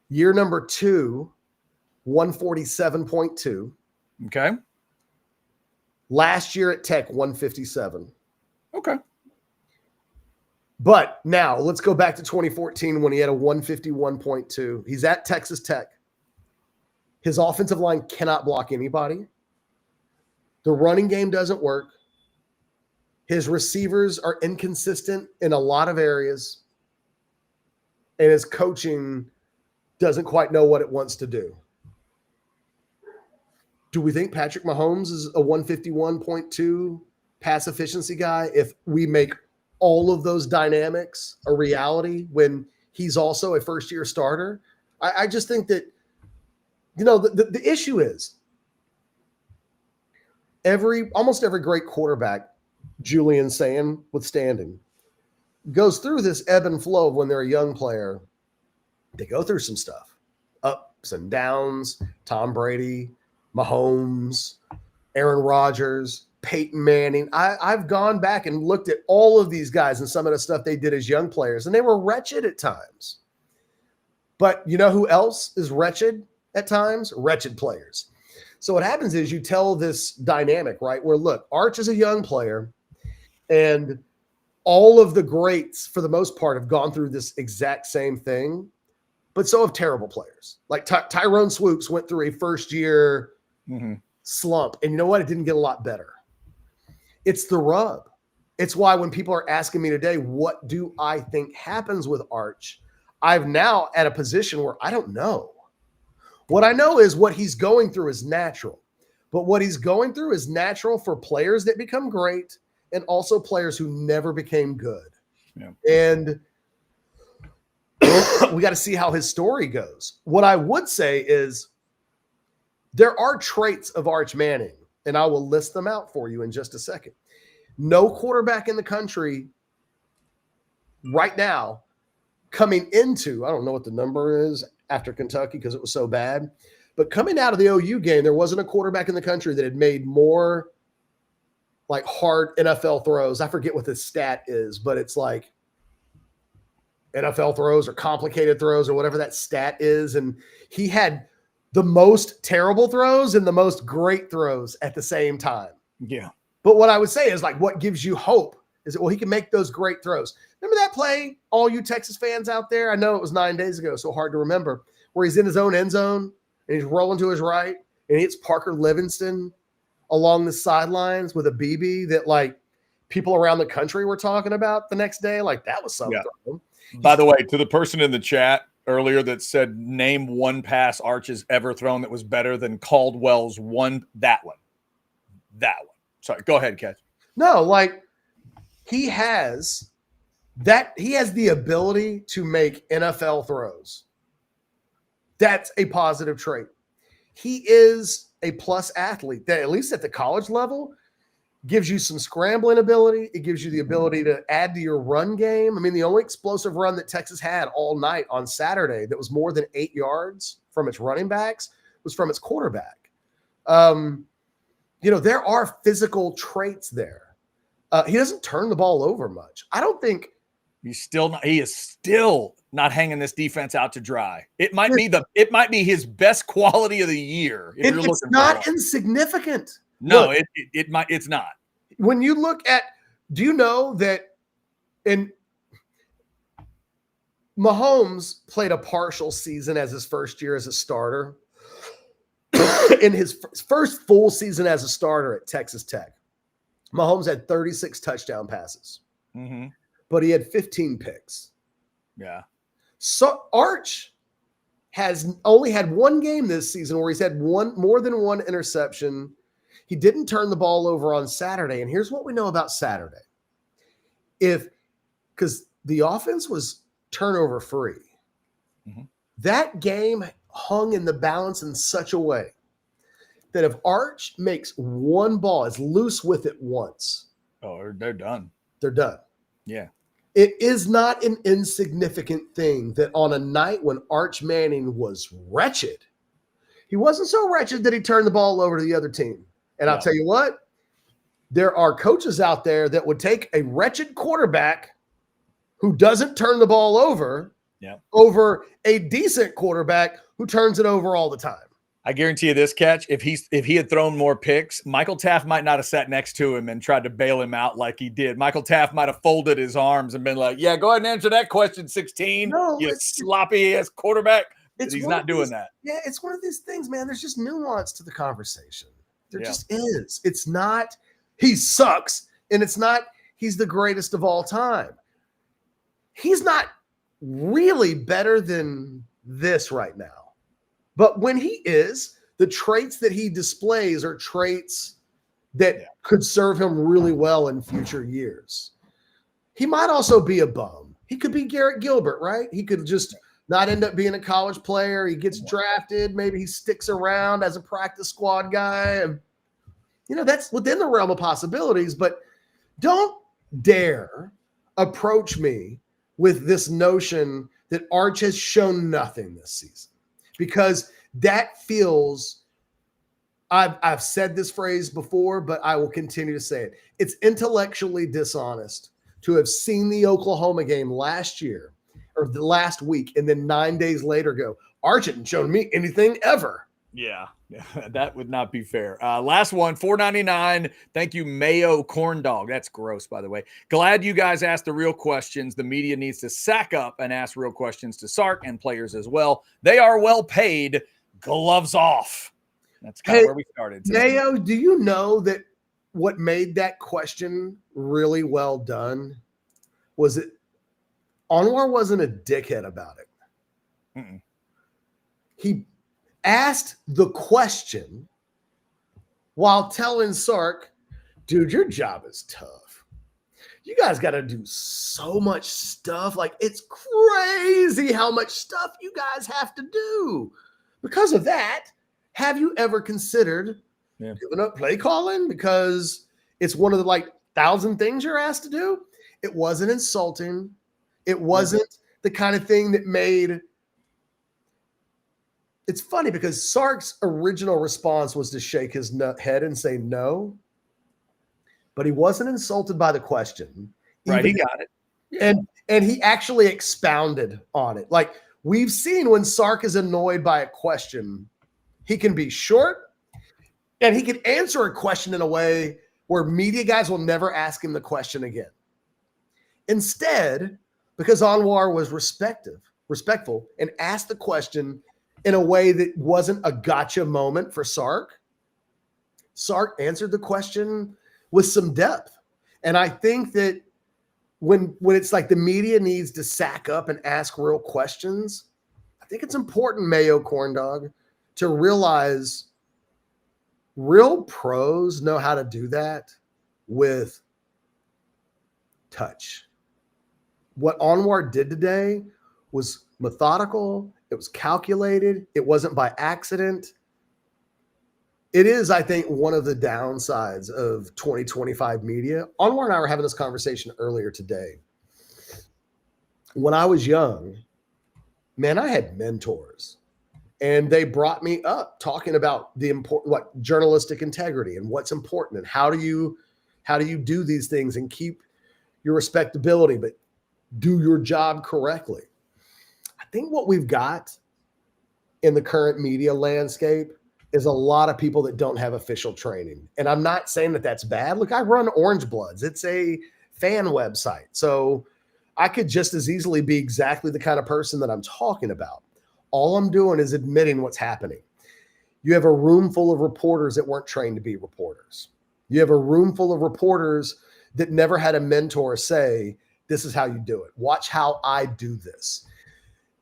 Year number 2, 147.2. Okay. Last year at Tech, 157. Okay. But now let's go back to 2014 when he had a 151.2. He's at Texas Tech. His offensive line cannot block anybody. The running game doesn't work. His receivers are inconsistent in a lot of areas. and his coaching doesn't quite know what it wants to do. Do we think Patrick Mahomes is a 151.2 pass efficiency guy if we make all of those dynamics a reality when he's also a first-year starter? I just think that, the issue is almost every great quarterback, Julian saying withstanding, goes through this ebb and flow of when they're a young player. They go through some stuff, ups and downs. Tom Brady, Mahomes, Aaron Rodgers, Peyton Manning. I've gone back and looked at all of these guys and some of the stuff they did as young players, and they were wretched at times. But you know who else is wretched at times? Wretched players. So what happens is you tell this dynamic, right? Where, look, Arch is a young player, and all of the greats, for the most part, have gone through this exact same thing, but so have terrible players. Like Tyrone Swoops went through a first-year slump, and you know what? It didn't get a lot better. It's the rub. It's why when people are asking me today, what do I think happens with Arch? I'm now at a position where I don't know. What I know is what he's going through is natural, but what he's going through is natural for players that become great and also players who never became good. Yeah. And we got to see how his story goes. What I would say is there are traits of Arch Manning, and I will list them out for you in just a second. No quarterback in the country right now coming into, I don't know what the number is after Kentucky because it was so bad, but coming out of the OU game, there wasn't a quarterback in the country that had made more like hard NFL throws. I forget what the stat is, but it's like NFL throws or complicated throws or whatever that stat is. And he had the most terrible throws and the most great throws at the same time. Yeah. But what I would say is like, what gives you hope is that, well, he can make those great throws. Remember that play, all you Texas fans out there? I know it was 9 days ago, so hard to remember, where he's in his own end zone and he's rolling to his right and he hits Parker Livingston along the sidelines with a BB that like people around the country were talking about the next day. Like that was something. Yeah. By the way, to the person in the chat earlier that said, name one pass Arch has ever thrown that was better than Caldwell's one, that one. Sorry, go ahead, Catch. No, like he has the ability to make NFL throws. That's a positive trait. He is a plus athlete that, at least at the college level, gives you some scrambling ability. It gives you the ability to add to your run game. I mean, the only explosive run that Texas had all night on Saturday that was more than 8 yards from its running backs was from its quarterback. There are physical traits there. He doesn't turn the ball over much. I don't think he is still not hanging this defense out to dry. It might be his best quality of the year. It's not insignificant. No, it's not. When you look at, do you know that Mahomes played a partial season as his first year as a starter? In his first full season as a starter at Texas Tech, Mahomes had 36 touchdown passes, but he had 15 picks. Yeah. So Arch has only had one game this season where he's had more than one interception. He didn't turn the ball over on Saturday. And here's what we know about Saturday. Because the offense was turnover free, that game hung in the balance in such a way that if Arch makes one ball, is loose with it once. Oh, they're done. They're done. Yeah. It is not an insignificant thing that on a night when Arch Manning was wretched, he wasn't so wretched that he turned the ball over to the other team. And I'll tell you what, there are coaches out there that would take a wretched quarterback who doesn't turn the ball over over a decent quarterback who turns it over all the time. I guarantee you this, Catch, if he had thrown more picks, Michael Taft might not have sat next to him and tried to bail him out like he did. Michael Taft might have folded his arms and been like, yeah, go ahead and answer that question, 16. No, you sloppy-ass quarterback. He's not doing that. Yeah, it's one of these things, man. There's just nuance to the conversation. There just is. It's not he sucks, and it's not he's the greatest of all time. He's not really better than this right now. But when he is, the traits that he displays are traits that could serve him really well in future years. He might also be a bum. He could be Garrett Gilbert, right? He could just not end up being a college player. He gets drafted. Maybe he sticks around as a practice squad guy. And, that's within the realm of possibilities. But don't dare approach me with this notion that Arch has shown nothing this season, because that feels, I've said this phrase before, but I will continue to say it. It's intellectually dishonest to have seen the Oklahoma game last year or the last week and then 9 days later go, Arch hadn't shown me anything ever. Yeah, that would not be fair. Last one, $4.99. Thank you, Mayo Corn Dog. That's gross, by the way. Glad you guys asked the real questions. The media needs to sack up and ask real questions to Sark and players as well. They are well paid. Gloves off. That's kind of where we started today. Mayo, do you know that what made that question really well done was that Anwar wasn't a dickhead about it. Mm-mm. He asked the question while telling Sark, dude, your job is tough. You guys got to do so much stuff. Like, it's crazy how much stuff you guys have to do. Because of that, have you ever considered giving up play calling? Because it's one of the 1,000 things you're asked to do. It wasn't insulting. It wasn't the kind of thing that made. It's funny because Sark's original response was to shake his head and say no, but he wasn't insulted by the question. Right, he got it. And he actually expounded on it. Like, we've seen when Sark is annoyed by a question, he can be short and he can answer a question in a way where media guys will never ask him the question again. Instead, because Anwar was respectful and asked the question in a way that wasn't a gotcha moment for Sark, Sark answered the question with some depth. And I think that when it's like the media needs to sack up and ask real questions, I think it's important, Mayo Corn Dog, to realize real pros know how to do that with touch. What Anwar did today was methodical. It was calculated. It wasn't by accident. It is, I think, one of the downsides of 2025 media. Anwar and I were having this conversation earlier today. When I was young, man, I had mentors, and they brought me up talking about the important, journalistic integrity and what's important and how do you do these things and keep your respectability, but do your job correctly. I think what we've got in the current media landscape is a lot of people that don't have official training. And I'm not saying that that's bad. Look, I run Orange Bloods. It's a fan website. So I could just as easily be exactly the kind of person that I'm talking about. All I'm doing is admitting what's happening. You have a room full of reporters that weren't trained to be reporters. You have a room full of reporters that never had a mentor say, this is how you do it. Watch how I do this.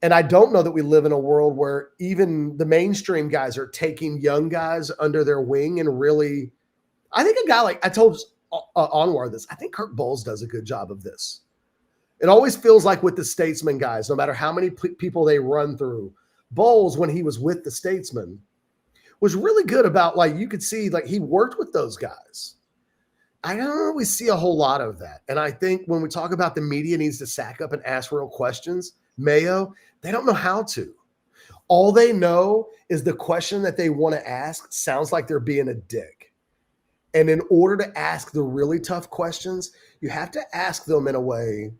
And I don't know that we live in a world where even the mainstream guys are taking young guys under their wing and really, I think a guy like, I told Anwar this, I think Kirk Bowles does a good job of this. It always feels like with the Statesman guys, no matter how many people they run through, Bowles, when he was with the Statesman, was really good about, you could see, he worked with those guys. I don't always see a whole lot of that. And I think when we talk about the media needs to sack up and ask real questions, Mayo, they don't know how to. All they know is the question that they want to ask sounds like they're being a dick. And in order to ask the really tough questions, you have to ask them in a way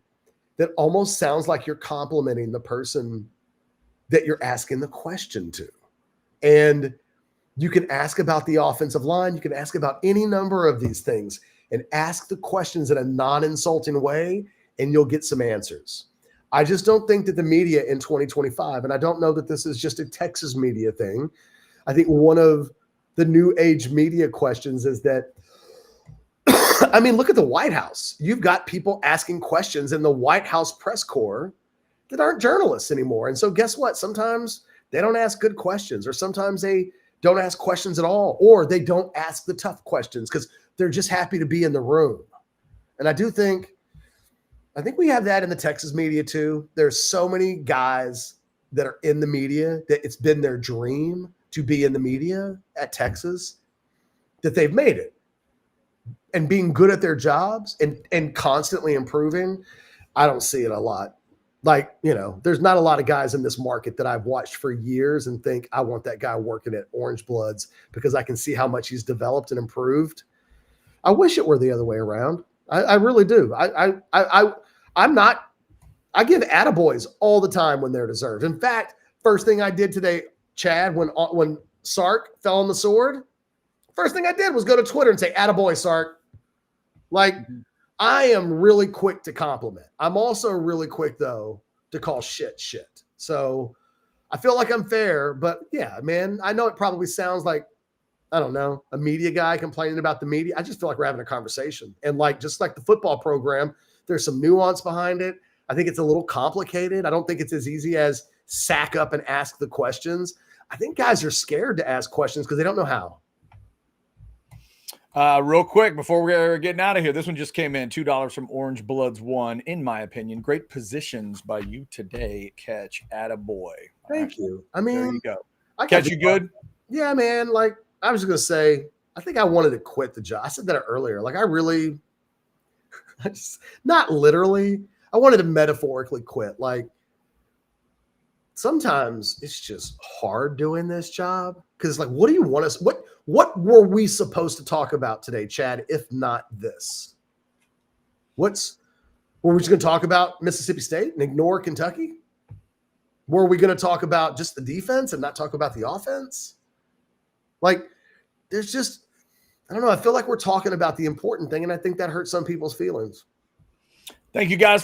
that almost sounds like you're complimenting the person that you're asking the question to. And you can ask about the offensive line. You can ask about any number of these things and ask the questions in a non-insulting way, and you'll get some answers. I just don't think that the media in 2025, and I don't know that this is just a Texas media thing. I think one of the new age media questions is that, look at the White House. You've got people asking questions in the White House press corps that aren't journalists anymore. And so guess what? Sometimes they don't ask good questions, or sometimes they don't ask questions at all, or they don't ask the tough questions because they're just happy to be in the room. And I think we have that in the Texas media too. There's so many guys that are in the media that it's been their dream to be in the media at Texas, that they've made it. And being good at their jobs and constantly improving, I don't see it a lot. Like, there's not a lot of guys in this market that I've watched for years and think I want that guy working at Orange Bloods because I can see how much he's developed and improved. I wish it were the other way around. I really do. I give attaboys all the time when they're deserved. In fact, first thing I did today, Chad, when Sark fell on the sword, first thing I did was go to Twitter and say, attaboy, Sark. Like, I am really quick to compliment. I'm also really quick, though, to call shit. So I feel like I'm fair, but yeah, man, I know it probably sounds like, I don't know, a media guy complaining about the media. I just feel like we're having a conversation. And just like the football program, there's some nuance behind it. I think it's a little complicated. I don't think it's as easy as sack up and ask the questions. I think guys are scared to ask questions because they don't know how. Real quick, before we're getting out of here, this one just came in, $2 from Orange Bloods 1. In my opinion, great positions by you today, Catch. Attaboy. Thank you. I mean, there you go. Catch, you good? Yeah, man. Like, I was just going to say, I think I wanted to quit the job. I said that earlier. Like, not literally. I wanted to metaphorically quit. Like, sometimes it's just hard doing this job because it's like, what do you want us? What were we supposed to talk about today, Chad, if not this? Were we just going to talk about Mississippi State and ignore Kentucky? Were we going to talk about just the defense and not talk about the offense? Like, there's just, I don't know. I feel like we're talking about the important thing, and I think that hurts some people's feelings. Thank you guys